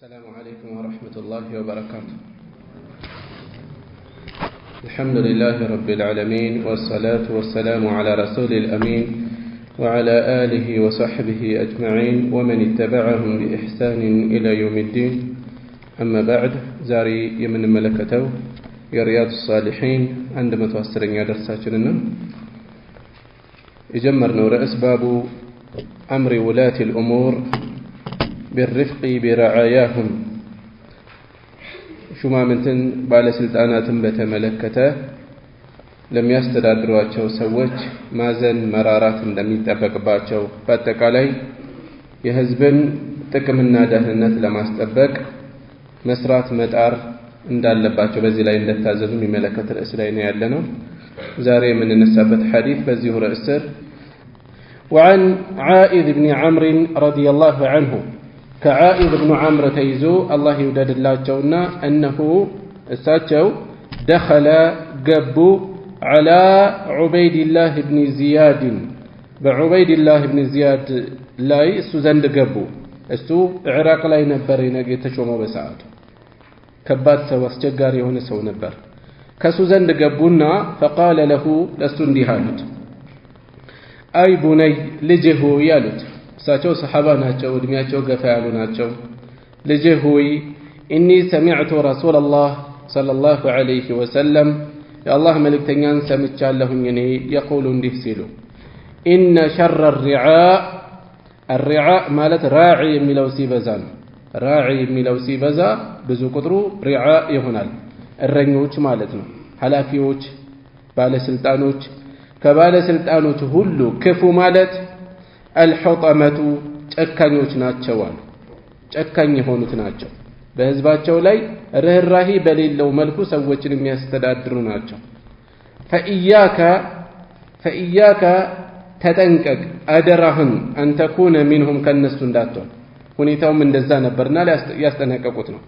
السلام عليكم ورحمة الله وبركاته. الحمد لله رب العالمين والصلاة والسلام على رسول الأمين وعلى آله وصحبه أجمعين ومن اتبعهم بإحسان إلى يوم الدين. أما بعد، زاري يمن ملكته رياض الصالحين عندما توسرين درساتنا يجمرنا رأس باب أمر ولاة الأمور بالرفق برعاياهم. ሹማምንትን ባለስልጣናትን በተመለከተ ለሚያስተዳድሯቸው ሰዎች ማዘን መራራት እንደሚጠበቅባቸው፣ በአጠቃላይ የህዝብን ጥቅምና ደህንነት ለማስጠበቅ መስራት መጣር እንዳለባቸው በዚህ ላይ እንደታዘዙ የሚመለከት ርዕስ ላይ ነው ያለነው። ዛሬ የምንነሳበት ሐዲስ በዚሁ ርዕስ ስር وعن عائذ بن عمرو رضي الله عنه كعائذ بن عمرو تيزو الله يودد الله جونا أنه الساتشو دخل قبو على عبيد الله بن زياد بعبيد الله بن زياد لاي سوزند قبو السو عراق لا ينبرين يتشومو بساعد كبات سوا استجاري هنا سو نبر كسوزند قبونا فقال له لستن ديهالت أي بني لجه يالت ساتو صحابة ناتشو ودمياتشو قفالو ناتشو لجهوي إني سمعت رسول الله صلى الله عليه وسلم يا الله ملك تنيان سمتشال لهم ينهي يقول اندفسلو إن شر الرعاء مالت راعي ملوسي بزان راعي ملوسي بزا بزو قدرو رعاء يهنال الرنوش مالتنا حلافيوش بالسلطانوش كبالسلطانوش هلو كفو مالت الحطمة ጨካኞች ናቸው አሉ። ጨካኝ የሆኑት ናቸው። በህዝባቸው ላይ ርህራሄ በሌለው መልኩ ሰዎችን የሚያስተዳድሩ ናቸው። فإياك ተጠንቀቅ አደራህን أن تكون منهم ከነሱ እንዳትሆን። ሁኔታውም እንደዛ ነበርና ያስጠነቀቁት ነው።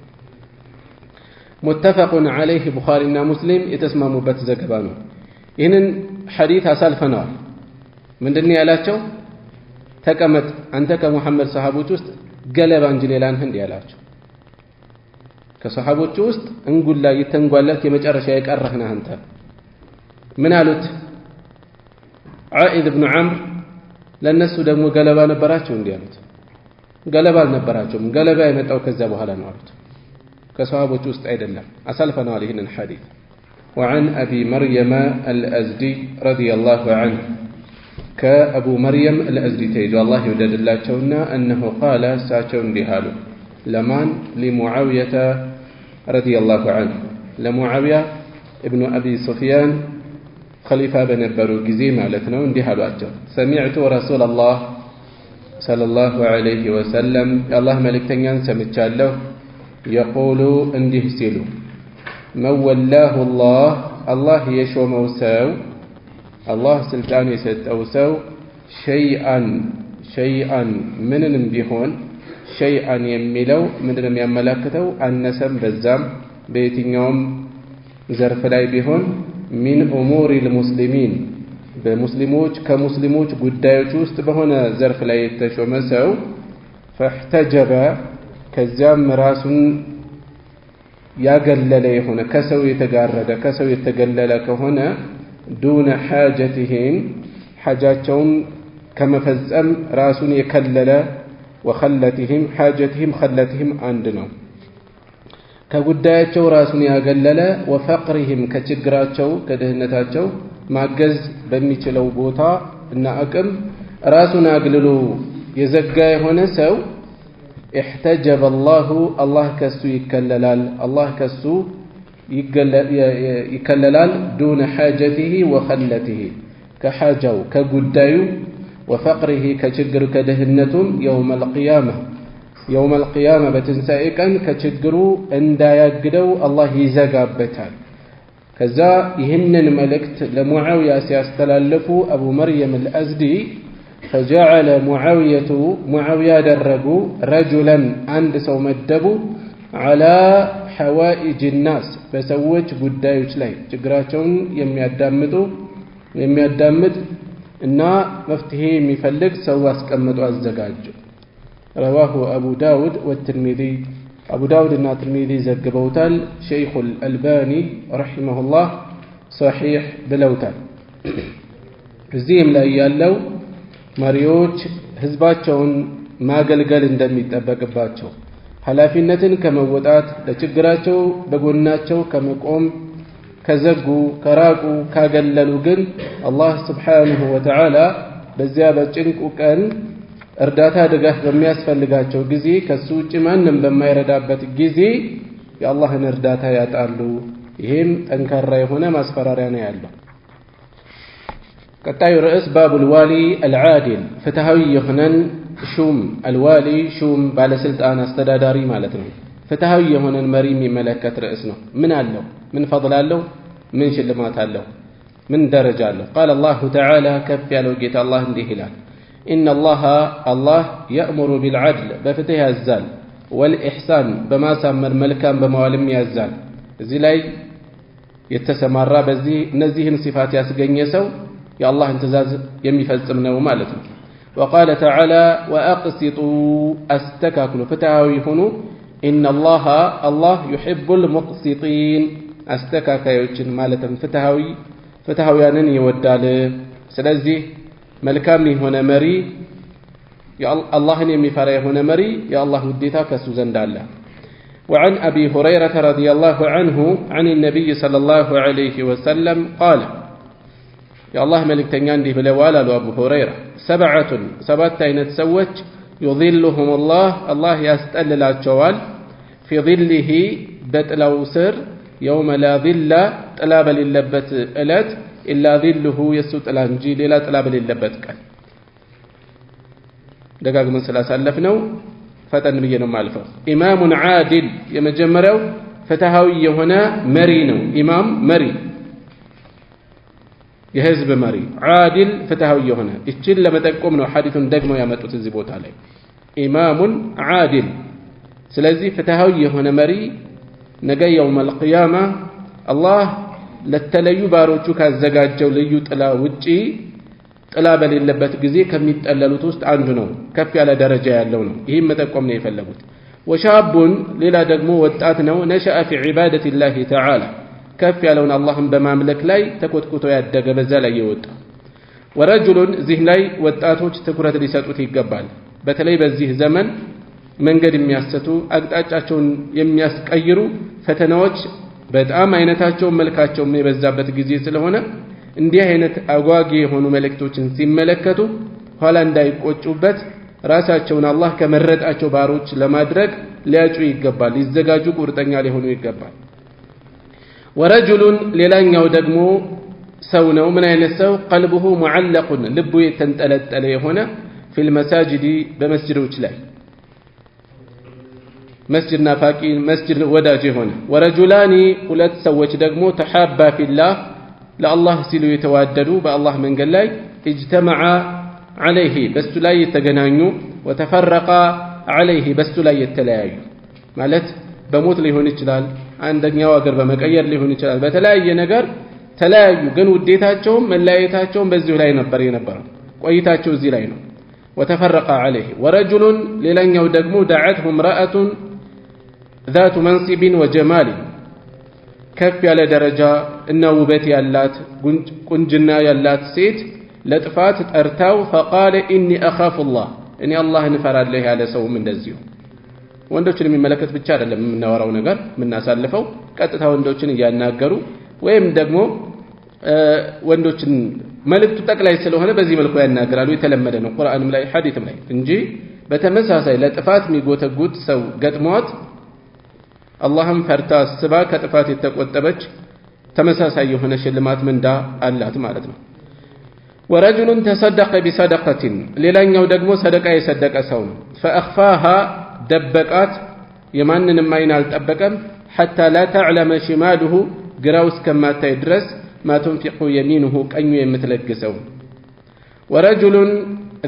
متفق عليه ቡኻሪና ሙስሊም የተስማሙበት ዘገባ ነው። ይህንን ሐዲስ አሳልፈናል። ምንድነው ያላቸው? ተቀመጥ አንተ ከሙሐመድ ሰሃቦች ውስጥ ገለባ እንጂ ሌላን እንዴ ያላቸው። ከሰሃቦች ውስጥ እንጉላ የተንጓለት የመጨረሻ የቀረህና አንተ ምን አሉት? ዓኢዝ ኢብኑ ዐምር ለነሱ ደግሞ ገለባ ነበራቸው እንዴ ያሉት። ገለባ አልነበራቸውም። ገለባ የመጣው ከዛ በኋላ ነው አሉት። ከሰሃቦች ውስጥ አይደለም። አሳልፈናል ይህንን ሐዲስ። وعن أبي مريم الأزدي رضي الله عنه كأبو مريم الأزدي تيجو الله يودد الله شونا أنه قال ساتشون ديهالو لمان لمعاوية رضي الله عنه لمعاوية ابن أبي سفيان خليفة بن البرو جزيم على تنون ديهالو أجو سمعت رسول الله صلى الله عليه وسلم الله ملك تنين سمتشالو يقول انديه سيلو من ولاه الله يشو موساو الله سلطان يسطው ሰው شيئا ምንንም ቢሆን شيئا የሚለው ምንድነው የሚያመለክተው? አነሰም በዛም በየትኛውም ዘርፍ ላይ ቢሆን من امور المسلمين በሙስሊሞች ከሙስሊሞች ጉዳዮች ውስጥ በሆነ ዘርፍ ላይ የተሾመ ሰው فاحتجب ከዚያም ራሱን ያገለለ የሆነ ከሰው የተጋረደ ከሰው የተገለለ ከሆነ دون حاجتهم حاجاتهم كما فزم راسون يكلل وخلتهم حاجتهم خلتهم عندنا كغداياچو راسون ያገለለ وفقرهم ከችግራቸው ከደህነታቸው ማገዝ በሚችለው ቦታ እና አቅም ራሱን አግልሎ የዘጋ የሆነ ሰው احتجب الله ከሱ ይከለላል الله ከሱ يكللال دون حاجته وخلته كحاجو كغدايو وفقره كچግሩ ከደህነቱም يوم القيامة በትንሳኤ ቀን ከችግሩ እንዳያግደው አላህ ይዘጋበታል። ከዛ ይህንን መልእክት ለሙዓዊያ ሲያስተላልፉ አቡ መርየም አልአዝዲ فجعل معاوية ደረጉ رجلا አንድ ሰው መደቡ على حوائج الناس በሰዎች ጉዳዮች ላይ ችግራቸውን የሚያዳምጥ እና መፍትሄ የሚፈልግ ሰው አስቀምጦ አዘጋጁ። رواه أبو داود والترمذي አቡ ዳውድና ትርሚዚ ዘግበውታል። ሸይኹል አልባኒ ረሂመሁላህ ሰሒህ ብለውታል። እዚህም ላይ ያለው መሪዎች ህዝባቸውን ማገልገል እንደሚጠበቅባቸው፣ ኃላፊነትን ከመወጣት ለችግራቸው በጎናቸው ከመቆም ከዘጉ ከራቁ ካገለሉ ግን አላህ ስብሓንሁ ወተዓላ በዚያ በጭንቁ ቀን እርዳታ ድጋፍ በሚያስፈልጋቸው ጊዜ ከሱ ውጭ ማንም በማይረዳበት ጊዜ የአላህን እርዳታ ያጣሉ። ይህም ጠንካራ የሆነ ማስፈራሪያ ነው ያለው። ቀጣዩ ርዕስ ባቡል ዋሊ አልዓዲል፣ ፍትሃዊ የሆነን ሹም። አልዋሊ ሹም፣ ባለስልጣን፣ አስተዳዳሪ ማለት ነው። ፍትሃዊ የሆነን መሪ የሚመለከት ርዕስ ነው። ምን አለው? ምን ፈضል አለው? ምን ሽልማት አለው? ምን ደረጃ አለው? ቃል አላሁ ተዓላ፣ ከፍ ያለው ጌታ አላህ እንዲህ ይላል፣ ኢነላሃ አላህ የእሙሩ ቢልዓድል፣ በፍትህ ያዛል፣ ወልኢሕሳን፣ በማሳመር መልካም በመዋልም ያዛል። እዚህ ላይ የተሰማራ በዚህ እነዚህን ሲፋት ያስገኘ ሰው የአላህን ትእዛዝ የሚፈጽም ነው ማለት ነው። ወቃለ ተዓላ ወአቅሲጡ፣ አስተካክሉ፣ ፍትሃዊ ሁኑ። ኢነላሃ አላህ ዩሒቡል ሙቅሲጢን፣ አስተካካዮችን ማለትም ፍትሃውያንን ይወዳል። ስለዚህ መልካም የሆነ መሪ፣ አላህን የሚፈራ የሆነ መሪ የአላህ ውዴታ ከሱ ዘንድ አለ። وعن أبي هريرة رضي الله عنه عن النبي صلى الله عليه وسلم قال، يا الله ملك تنيان دي بلوال أبو هريرة، 7 አይነት ሰዎች يظلهم الله يستأل الأجوال في ظله بتلو سر يوم لا ظل طلاب للبت ألات إلا ظله يسوت الأنجيل لا طلاب للبت كان دقاق من سلاسلفنو فتن بينهم مالفو. إمام عادل يمجمرو فتهاوي هنا مرينو، إمام مري يهزب مري، عادل فتهاوي هنا إتشل لما تقومنا حديث دقمو يامتو تزيبوت عليه. إمام عادل، سلازي فتهاوي هنا مري نجا يوم القيامة الله للتليو باروچو كاززጋጀው ልዩ ጥላ ውጪ ጥላ በሌለበት ጊዜ ከሚጠለሉት ውስጥ አንዱ ነው። ከፍ ያለ ደረጃ ያለው ነው። ይሄን መጠቆም ነው የፈለጉት። ወሻቡን፣ ሌላ ደግሞ ወጣት ነው። ነሸአ ፊ ዒባደቲላሂ ተዓላ፣ ከፍ ያለውን አላህን በማምለክ ላይ ተኮትኩቶ ያደገ በዛ ላይ የወጣ። ወረጁሉን፣ እዚህ ላይ ወጣቶች ትኩረት ሊሰጡት ይገባል። በተለይ በዚህ ዘመን መንገድ የሚያሰቱ አቅጣጫቸውን የሚያስቀይሩ ፈተናዎች በጣም አይነታቸው መልካቸው የበዛበት ጊዜ ስለሆነ እንዲህ አይነት አጓጊ የሆኑ መልእክቶችን ሲመለከቱ ኋላ እንዳይቆጩበት ራሳቸውን አላህ ከመረጣቸው ባሮች ለማድረግ ሊያጩ ይገባል፣ ሊዘጋጁ ቁርጠኛ ሊሆኑ ይገባል። ወረጁሉን፣ ሌላኛው ደግሞ ሰው ነው። ምን አይነት ሰው? ቀልቡሁ ሙዓለቁን፣ ልቡ የተንጠለጠለ የሆነ ፊል መሳጅዲ፣ በመስጅዶች ላይ መስጅድ ናፋቂ፣ መስጅድ ወዳጅ የሆነ። ወረጁላኒ፣ ሁለት ሰዎች ደግሞ ተሓባ ፊላህ፣ ለአላህ ሲሉ የተዋደዱ በአላህ መንገድ ላይ እጅተመዓ ዐለይሂ፣ በሱ ላይ የተገናኙ፣ ወተፈረቃ ዐለይሂ፣ በሱ ላይ የተለያዩ። ማለት በሞት ሊሆን ይችላል፣ አንደኛው አገር በመቀየር ሊሆን ይችላል፣ በተለያየ ነገር ተለያዩ፣ ግን ውዴታቸውም መለያየታቸውም በዚሁ ላይ ነበር የነበረው፣ ቆይታቸው እዚህ ላይ ነው። ወተፈረቃ ዐለይሂ። ወረጁሉን፣ ሌላኛው ደግሞ ደዐትሁ እምረአቱን ذات منصب وجمال፣ ከፍ ያለ ደረጃ እና ውበት ያላት ቁንጅና ያላት ሴት ለጥፋት ጠርታው فقال اني اخاف الله፣ እኔ አላህን እፈራለሁ ያለ ሰውም እንደዚሁ። ወንዶችን የሚመለከት ብቻ አይደለም የምናወራው ነገር የምናሳልፈው፣ ቀጥታ ወንዶችን እያናገሩ ወይም ደግሞ ወንዶችን መልእክቱ ጠቅላይ ስለሆነ በዚህ መልኩ ያናገራሉ። የተለመደ ነው ቁርአንም ላይ ሐዲስም ላይ እንጂ በተመሳሳይ ለጥፋት የሚጎተጉት ሰው ገጥሟት አላህም ፈርታ አስባ ከጥፋት የተቆጠበች ተመሳሳይ የሆነ ሽልማት ምንዳ አላት ማለት ነው። ወረጁሉን ተሰደቀ ቢሰደቀቲን፣ ሌላኛው ደግሞ ሰደቃ የሰደቀ ሰው ነው። ፈአኽፋሃ፣ ደበቃት፣ የማንንም አይን አልጠበቀም። ሐታ ላ ተዕለመ ሽማሉሁ፣ ግራው እስከማታይ ድረስ ማ ቱንፊቁ የሚኑሁ፣ ቀኙ የምትለግሰው። ወረጁሉን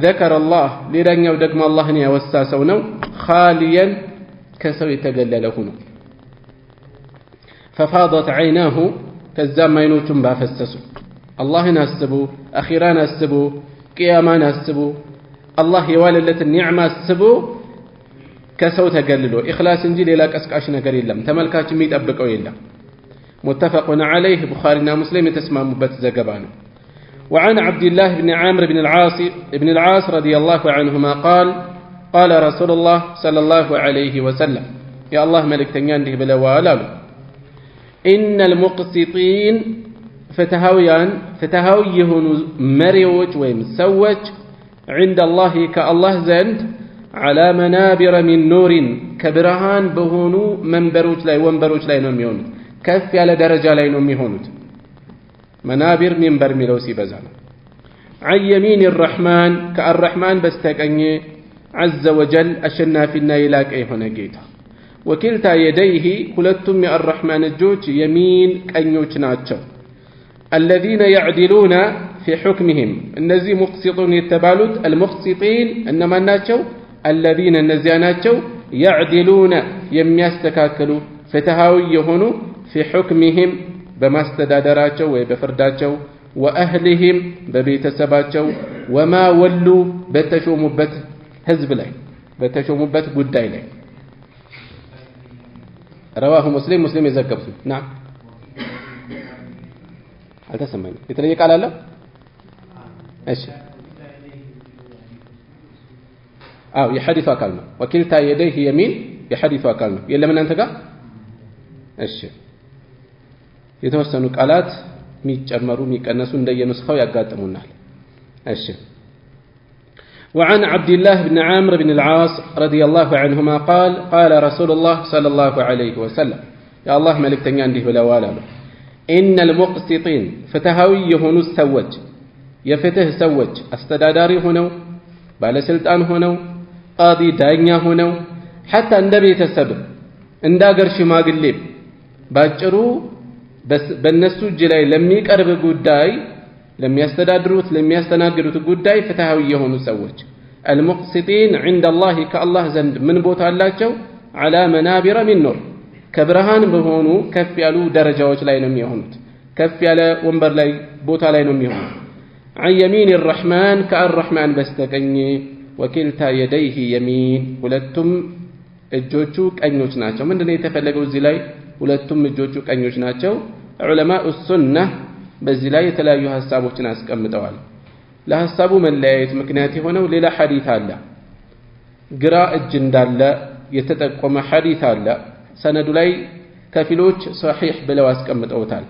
ዘከረ አላህ፣ ሌላኛው ደግሞ አላህን ያወሳ ሰው ነው። ኻሊየን፣ ከሰው የተገለለ ሆኖ። ፈፋضت عيناه፣ ከዛም አይኖቹን ባፈሰሱ። አላህን አስቡ፣ አኺራን አስቡ፣ ቅያማን አስቡ፣ አላህ የዋለለትን ኒዕማ አስቡ። ከሰው ተገልሎ ኢኽላስ እንጂ ሌላ ቀስቃሽ ነገር የለም ተመልካች የሚጠብቀው የለም متفق عليه بخارينا مسلم يتسممበት ዘገባ ነው وعن عبد الله بن عامر بن العاص رضي الله عنهما قال رسول الله صلى الله عليه وسلم يا الله ملكتኛ እንዲህ ብለዋል አሉ إن المقسطين ፍትሃዊ የሆኑ መሪዎች ወይም ሰዎች عند الله كالله ዘንድ على منابر من نور كبرهان በሆኑ መንበሮች ላይ ወንበሮች ላይ ነው የሚሆኑት ከፍ ያለ ደረጃ ላይ ነው የሚሆኑት منابر منبر ሚለው ሲበዛ ነው عن يمين الرحمن كالرحمن በስተቀኝ عز وجل አሸናፊና የላቀ የሆነ ጌታ وكلتا يديه ሁለቱም የአርራህማን እጆች የሚን ቀኞች ናቸው الذين يعدلون في حكمهم እነዚህ ሙቅሲጡን የተባሉት المقسطين እነማን ናቸው الذين እነዚያ ናቸው يعدلون የሚያስተካክሉ ፍትሃዊ የሆኑ في حكمهم በማስተዳደራቸው ወይ በፍርዳቸው وأهلهم በቤተሰባቸው وما ولوا በተሾሙበት ህዝብ ላይ በተሾሙበት ጉዳይ ላይ رواه مسلم يዘገቡት نعم አልተሰማኝም የተለየ ቃል አለ እሺ የሐዲሱ አካል ነው ወኪልታ የደይህ የሚን የሐዲሱ አካል ነው የለም እናንተ ጋር እሺ የተወሰኑ ቃላት የሚጨመሩ የሚቀነሱ እንደየኑስኻው ያጋጥሙናል እሺ وعن عبد الله بن عامر بن العاص رضي الله عنهما قال رسول الله صلى الله عليه وسلم يا الله ملكتኛ እንዲህ ብለዋል አሉ إن المقسطين ፍትሃዊ የሆኑ ሰዎች የፍትህ ሰዎች አስተዳዳሪ ሆነው ባለስልጣን ሆነው ቃዲ ዳኛ ሆነው حتى እንደ ቤተሰብ እንደ አገር ሽማግሌ ባጭሩ በእነሱ እጅ ላይ ለሚቀርብ ጉዳይ ለሚያስተዳድሩት ለሚያስተናግዱት ጉዳይ ፍትሃዊ የሆኑ ሰዎች المقسطين عند الله كالله ዘንድ ምን ቦታ አላቸው على منابر من نور ከብርሃን በሆኑ ከፍ ያሉ ደረጃዎች ላይ ነው የሚሆኑት ከፍ ያለ ወንበር ላይ ቦታ ላይ ነው የሚሆኑት عن يمين الرحمن كالرحمن በስተቀኝ وكلتا يديه يمين ሁለቱም እጆቹ ቀኞች ናቸው ምንድነው የተፈለገው እዚህ ላይ ሁለቱም እጆቹ ቀኞች ናቸው ዑለማኡ ሱነህ በዚህ ላይ የተለያዩ ሐሳቦችን አስቀምጠዋል ለሐሳቡ መለያየት ምክንያት የሆነው ሌላ ሐዲስ አለ ግራ እጅ እንዳለ የተጠቆመ ሐዲስ አለ ሰነዱ ላይ ከፊሎች ሷሂህ ብለው አስቀምጠውታል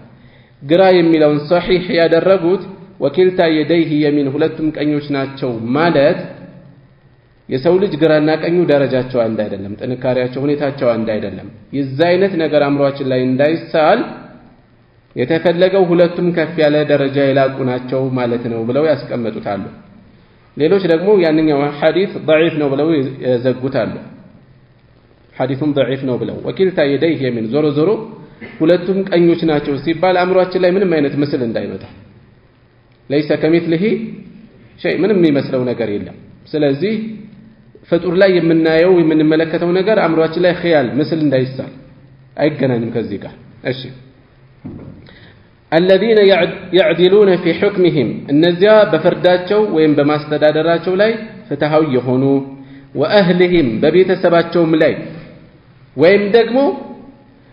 ግራ የሚለውን ሷሂህ ያደረጉት ወኪልታ የደይህ የሚን ሁለቱም ቀኞች ናቸው ማለት የሰው ልጅ ግራና ቀኙ ደረጃቸው አንድ አይደለም ጥንካሬያቸው ሁኔታቸው አንድ አይደለም የዛ አይነት ነገር አምሯችን ላይ እንዳይሳል የተፈለገው ሁለቱም ከፍ ያለ ደረጃ የላቁ ናቸው ማለት ነው ብለው ያስቀምጡታል ሌሎች ደግሞ ያንኛው ሐዲስ ضعيف ነው ብለው ያዘጉታል ሐዲሱም ضعيف ነው ብለው ወኪልታ የደይህ የሚን ዞሮ ሁለቱም ቀኞች ናቸው ሲባል አምሯችን ላይ ምንም አይነት ምስል እንዳይመጣ ليس كمثله شيء ምንም የሚመስለው ነገር የለም ስለዚህ ፍጡር ላይ የምናየው የምንመለከተው ነገር አምሯችን ላይ ኺያል ምስል እንዳይሳል አይገናኝም ከዚህ ጋር እሺ الذين يعدلون في حكمهم እነዚያ በፍርዳቸው ወይም በማስተዳደራቸው ላይ ፍትሃዊ የሆኑ وأهلهم በቤተሰባቸውም ላይ ወይም ደግሞ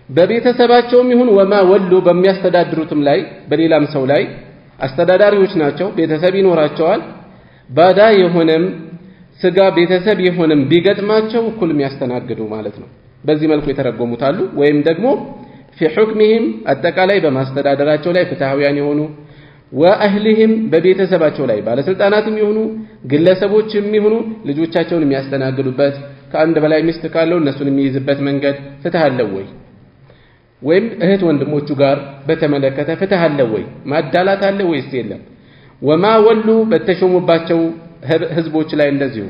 በቤተሰባቸውም ይሁን وما ولوا በሚያስተዳድሩትም ላይ በሌላም ሰው ላይ አስተዳዳሪዎች ናቸው ቤተሰብ ይኖራቸዋል ባዳ የሆነም ስጋ ቤተሰብ የሆነም ቢገጥማቸው እኩል የሚያስተናግዱ ማለት ነው በዚህ መልኩ የተረጎሙታሉ ወይም ደግሞ في حكمهم አጠቃላይ በማስተዳደራቸው ላይ ፍትሃዊያን የሆኑ وأهلهم በቤተሰባቸው ላይ ባለስልጣናትም ይሁኑ ግለሰቦችም ይሁኑ ልጆቻቸውን የሚያስተናግዱበት ከአንድ በላይ ሚስት ካለው እነሱን የሚይዝበት መንገድ ፍትህ አለው ወይ ወይም እህት ወንድሞቹ ጋር በተመለከተ ፍትህ አለው ወይ ማዳላት አለ ወይስ የለም وما ولوا በተሾሙባቸው ህዝቦች ላይ እንደዚሁ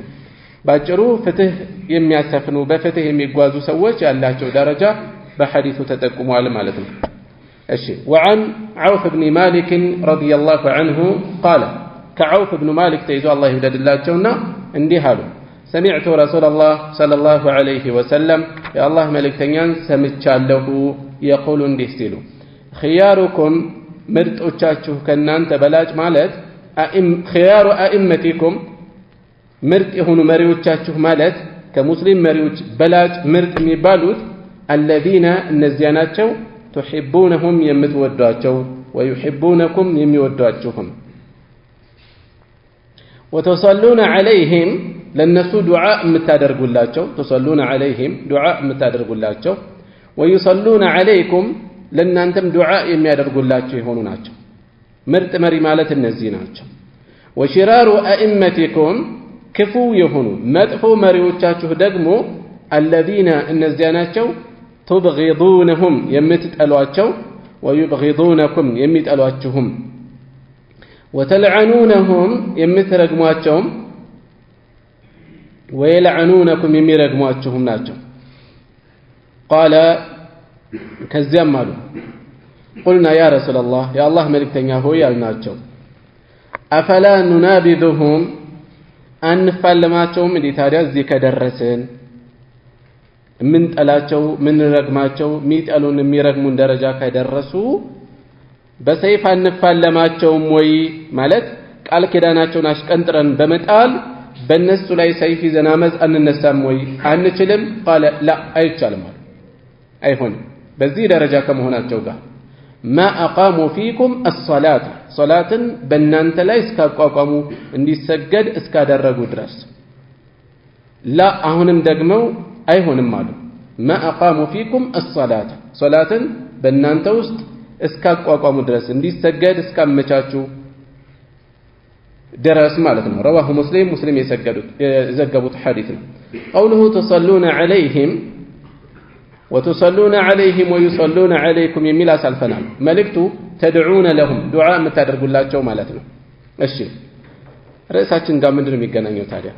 ባጭሩ ፍትህ የሚያሰፍኑ በፍትህ የሚጓዙ ሰዎች ያላቸው ደረጃ በሐዲሱ ተጠቁሟል ማለት ነው እሺ وعن عوف بن مالك رضي الله عنه قال كعوف بن مالك تيزو الله يوددلاچونا እንዲህ አሉ سمعت رسول الله صلى الله عليه وسلم يا الله ملكتኛን ሰምቻለሁ يقول እንዲህ ሲሉ خياركم ምርጦቻችሁ ከናንተ በላጭ ማለት خيار ائمتكم ምርጥ የሆኑ መሪዎቻችሁ ማለት كمسلم مريوج بلاج مرت ميبالوت الذين النزياناتشو تحبونهم يمتوداتشو ويحبونكم يميوداتشوهم وتصلون عليهم لنسو دعاء متادرقلاتشو تصلون عليهم دعاء متادرقلاتشو ويصلون عليكم لن أنتم دعاء يميادرقلاتشو يهونوناتشو مرت مري مالة النزيناتشو وشرار أئمتكم كفو يهونو مدفو مريوچاچو دغمو الذين النزياناتشو تبغضونهم يمتتالواچو ويبغضونكم يمتالواچهم وتلعنونهم يمترغمواچوم ويلعنونكم يميرغمواچهم ناچو قال كزيام مالو قلنا يا رسول الله يا الله ملكتنيا هو يالناچو أفلا ننابذهم አንፋለማቸውም እንዴ ታዲያ እዚህ ከደረስን ምን ጠላቸው ምን ረግማቸው ሚጠሉን የሚረግሙን ደረጃ ከደረሱ በሰይፍ አንፋለማቸውም ወይ ማለት ቃል ኪዳናቸውን አሽቀንጥረን በመጣል በእነሱ ላይ ሰይፍ ይዘን አመጽ አንነሳም ወይ አንችልም قال لا አይቻልም አይሆንም በዚህ ደረጃ ከመሆናቸው ጋር ما أقاموا فيكم الصلاة صلاة بنانت لا اسكاقاقموا እንዲሰገድ እስካደረጉ ድረስ لا አሁንም ደግሞ አይሆንም አሉ ما أقاموا فيكم الصلاة صلاة በእናንተ ውስጥ እስካቋቋሙ ድረስ እንዲሰገድ እስካመቻቹ ድረስ ማለት ነው رواه مسلم የዘገቡት ሐዲስ ነው قوله تصلون عليهم وتصلون عليهم ويصلون عليكم يميل أسالفنا ملكتو تدعون لهم دعاء متادرقلاቸው ማለት ነው እሺ ርዕሳችን ጋር ምንድነው የሚገናኘው ታዲያ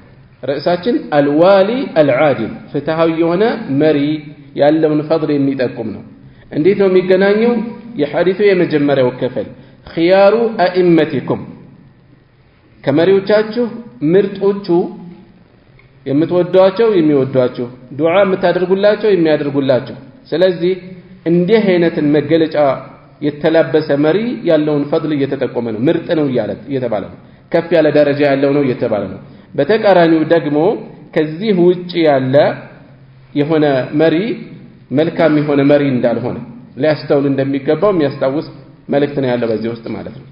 ርዕሳችን الوالي العادل ፍትሃዊ የሆነ መሪ ያለውን ፈድል የሚጠቁም ነው እንዴት ነው የሚገናኘው የሐዲሱ የመጀመሪያው ክፍል خيار ائمتكم ከመሪዎቻችሁ ምርጦቹ የምትወዷቸው የሚወዷቸው ዱዓ የምታደርጉላቸው የሚያደርጉላቸው ስለዚህ እንዲህ አይነትን መገለጫ የተላበሰ መሪ ያለውን ፈድል እየተጠቆመ ነው ምርጥ ነው እየተባለ ነው ከፍ ያለ ደረጃ ያለው ነው እየተባለ ነው በተቃራኒው ደግሞ ከዚህ ውጪ ያለ የሆነ መሪ መልካም የሆነ መሪ እንዳልሆነ ሊያስተውል እንደሚገባው የሚያስታውስ መልእክት ነው ያለው በዚህ ውስጥ ማለት ነው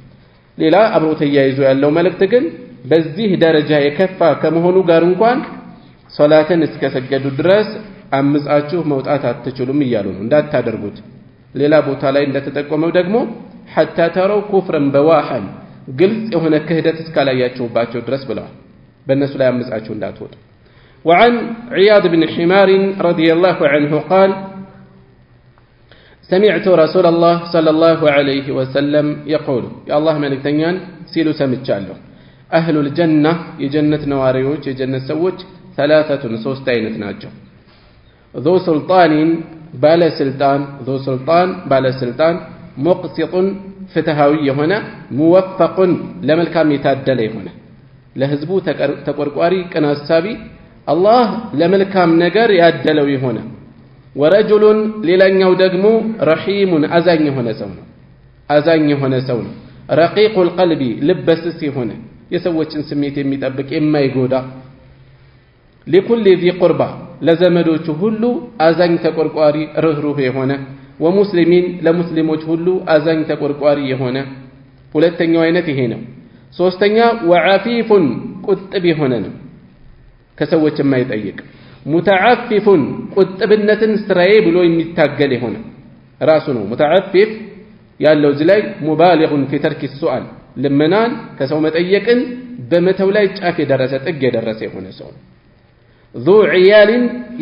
ሌላ አብሮ ተያይዞ ያለው መልእክት ግን በዚህ ደረጃ የከፋ ከመሆኑ ጋር እንኳን ሶላትን እስከሰገዱ ድረስ አምጻችሁ መውጣት አትችሉም ይያሉ ነው እንዳታደርጉት ሌላ ቦታ ላይ እንደተጠቆመው ደግሞ حتى تروا كفرا بواحا ግልጽ የሆነ ክህደት እስካላያችሁባቸው ድረስ ብለዋል በእነሱ ላይ አምጻችሁ እንዳትወጡ وعن عياض بن حمار رضي الله عنه قال سمعت رسول الله صلى الله عليه وسلم يقول يا الله ملكتنيان سيلو سمعتشالو أهل الجنة يجنة نواريوش يجنة سووش ثلاثة ሶስት አይነት ናቸው ذو سلطان ባለ ስልጣን مقسط ፍትሃዊ የሆነ موفق ለመልካም የታደለ የሆነ ለህዝቡ ተቆርቋሪ ቅን አሳቢ አላህ ለመልካም ነገር ያደለው የሆነ ورجل ሌላኛው ደግሞ رحيم አዛኝ የሆነ ሰው ነው رقيق القلب ልበስስ የሆነ የሰዎችን ስሜት የሚጠብቅ የማይጎዳ لكل ذي قربة لزمدوچ ሁሉ አዛኝ ተቆርቋሪ ርህሩህ የሆነ ومسلمين ለሙስሊሞች ሁሉ አዛኝ ተቆርቋሪ የሆነ ሁለተኛው አይነት ይሄ ነው ሶስተኛ وعفيف ቁጥብ የሆነ ነው ከሰዎች የማይጠይቅ متعفف ቁጥብነትን ስራዬ ብሎ የሚታገል የሆነ ራሱ ነው متعفف ያለው እዚህ ላይ مبالغ في ترك السؤال ልመናን ከሰው መጠየቅን በመተው ላይ ጫፍ የደረሰ ጥግ የደረሰ የሆነ ሰው ذو عيال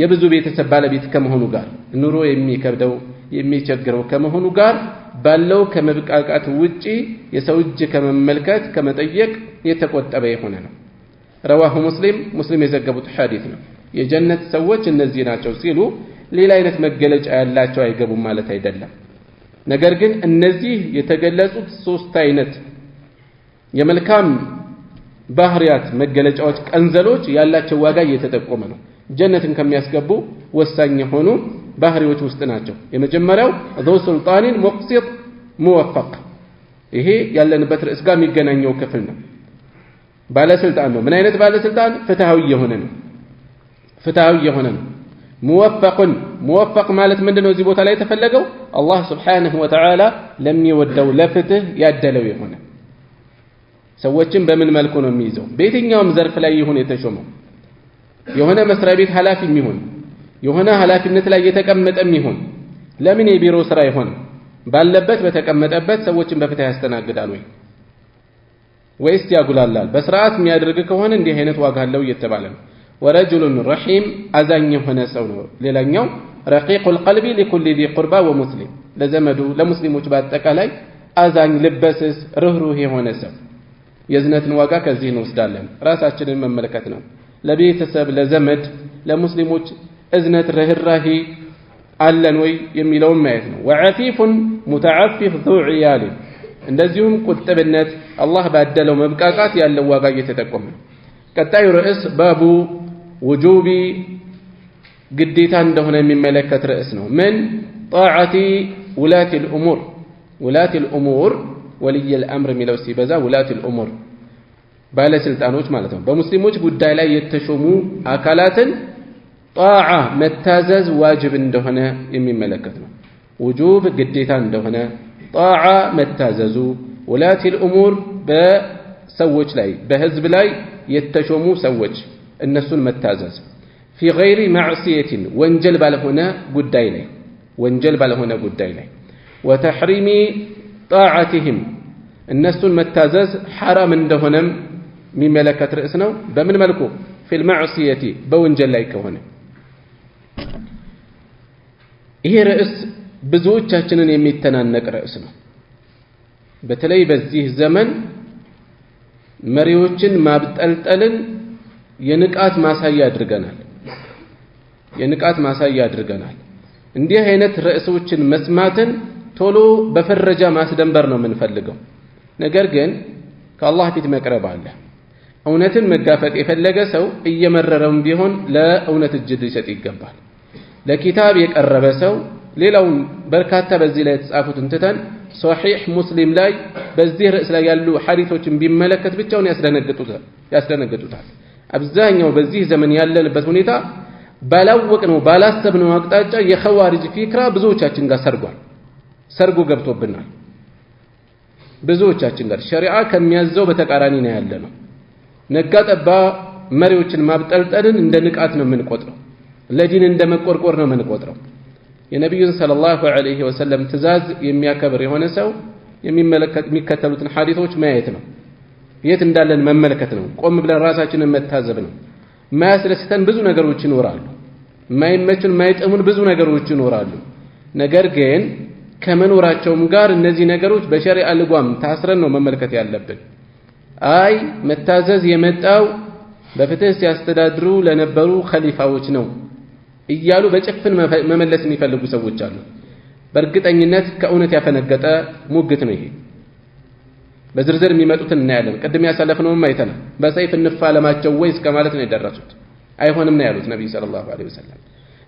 የብዙ ቤተሰብ ባለቤት ከመሆኑ ጋር ኑሮ የሚከብደው የሚቸግረው ከመሆኑ ጋር ባለው ከመብቃቃት ውጪ የሰው እጅ ከመመልከት ከመጠየቅ የተቆጠበ የሆነ ነው رواه مسلم የዘገቡት ሐዲስ ነው የጀነት ሰዎች እነዚህ ናቸው ሲሉ ሌላ አይነት መገለጫ ያላቸው አይገቡም ማለት አይደለም ነገር ግን እነዚህ የተገለጹት ሶስት አይነት የመልካም ባህሪያት መገለጫዎች ቀንዘሎች ያላቸው ዋጋ እየተጠቆመ ነው ጀነትን ከሚያስገቡ ወሳኝ የሆኑ ባህሪዎች ውስጥ ናቸው የመጀመሪያው ذو سلطان مقسط موفق ይሄ ያለንበት ርዕስ ጋር የሚገናኘው ክፍል ነው ባለስልጣን ነው ምን አይነት ባለስልጣን ፍትሃዊ የሆነ ነው ፍትሃዊ የሆነ ነው። ሙወፈቅ ማለት ምንድነው? እዚህ ቦታ ላይ የተፈለገው አላህ ሱብሓነሁ ወተዓላ ለሚወደው ለፍትህ ያደለው የሆነ ሰዎችን በምን መልኩ ነው የሚይዘው? በየትኛውም ዘርፍ ላይ ይሁን የተሾመው የሆነ መስሪያ ቤት ኃላፊም ይሁን የሆነ ኃላፊነት ላይ የተቀመጠም ይሁን ለምን የቢሮ ስራ ይሆን ባለበት በተቀመጠበት ሰዎችን በፍትህ ያስተናግዳል ወይስ ያጉላላል? በስርዓት የሚያደርግ ከሆነ እንዲህ አይነት ዋጋ አለው እየተባለ ነው። ወረጁሉን ረሒም አዛኝ የሆነ ሰው ነው። ሌላኛው ረቂቁል ቀልቢ ሊኩሊ ዚ ቁርባ ወሙስሊም ለዘመዱ ለሙስሊሞች በአጠቃላይ አዛኝ ልበስስ ርህሩህ የሆነ ሰው። የእዝነትን ዋጋ ከዚህ እንወስዳለን። ራሳችንን መመልከት ነው። ለቤተሰብ ለዘመድ ለሙስሊሞች እዝነት ርህራሄ አለን ወይ የሚለውን ማየት ነው። ወዐፊፉን ሙተዐፊፍ ዙ ዒያል እንደዚሁም ቁጥብነት አላህ ባደለው መብቃቃት ያለው ዋጋ እየተጠቆመ ነው። ቀጣዩ ርዕስ ባቡ ውጁቢ ግዴታ እንደሆነ የሚመለከት ርዕስ ነው። ምን ጣዓቲ ውላቲል ኡሙር ወልየል አምር የሚለው ሲበዛ ውላቲል ኡሙር ባለስልጣኖች ማለት ነው። በሙስሊሞች ጉዳይ ላይ የተሾሙ አካላትን ጣዓ መታዘዝ ዋጅብ እንደሆነ የሚመለከት ነው። ውጁብ ግዴታ እንደሆነ ጣዓ መታዘዙ ውላቲል ኡሙር በሰዎች ላይ በህዝብ ላይ የተሾሙ ሰዎች እነሱን መታዘዝ ፊ ገይሪ ማዕሲየትን ወንጀል ባልሆነ ጉዳይ ላይ ወተሕሪሚ ጣዓቲህም እነሱን መታዘዝ ሐራም እንደሆነም የሚመለከት ርዕስ ነው። በምን መልኩ? ፊል ማዕሲየቲ በወንጀል ላይ ከሆነ። ይሄ ርዕስ ብዙዎቻችንን የሚተናነቅ ርዕስ ነው። በተለይ በዚህ ዘመን መሪዎችን ማብጠልጠልን የንቃት ማሳያ አድርገናል። እንዲህ አይነት ርዕሶችን መስማትን ቶሎ በፈረጃ ማስደንበር ነው የምንፈልገው። ነገር ግን ከአላህ ፊት መቅረብ አለ። እውነትን መጋፈጥ የፈለገ ሰው እየመረረውም ቢሆን ለእውነት እጅ ሊሰጥ ይገባል። ለኪታብ የቀረበ ሰው ሌላውን በርካታ በዚህ ላይ የተጻፉትን ትተን ሶሒህ ሙስሊም ላይ በዚህ ርዕስ ላይ ያሉ ሐዲሶችን ቢመለከት ብቻውን ያስደነግጡታል። አብዛኛው በዚህ ዘመን ያለንበት ሁኔታ ባላወቅነው ባላሰብነው አቅጣጫ የኸዋሪጅ ፊክራ ብዙዎቻችን ጋር ሰርጎ ገብቶብናል። ብዙዎቻችን ጋር ሸሪዓ ከሚያዘው በተቃራኒ ነው ያለነው። ነጋ ጠባ መሪዎችን ማብጠልጠልን እንደ ንቃት ነው የምንቆጥረው። ለዲን እንደ መቆርቆር ነው የምንቆጥረው። የነቢዩን ሰለላሁ ዐለይሂ ወሰለም ትእዛዝ የሚያከብር የሆነ ሰው የሚከተሉትን ሐዲሶች ማየት ነው። የት እንዳለን መመልከት ነው። ቆም ብለን ራሳችንን መታዘብ ነው። የማያስደስተን ብዙ ነገሮች ይኖራሉ። የማይመቹን የማይጥሙን ብዙ ነገሮች ይኖራሉ። ነገር ግን ከመኖራቸውም ጋር እነዚህ ነገሮች በሸሪዓ ልጓም ታስረን ነው መመልከት ያለብን። አይ መታዘዝ የመጣው በፍትህ ሲያስተዳድሩ ለነበሩ ኸሊፋዎች ነው እያሉ በጭፍን መመለስ የሚፈልጉ ሰዎች አሉ። በእርግጠኝነት ከእውነት ያፈነገጠ ሙግት ነው ይሄ። በዝርዝር የሚመጡትን እናያለን። ቅድም ያሳለፍነውም አይተናል። በሰይፍ እንፋለማቸው ወይስ ከማለት ነው የደረሱት። አይሆንም ነው ያሉት ነብዩ ሰለላሁ ዐለይሂ ወሰለም።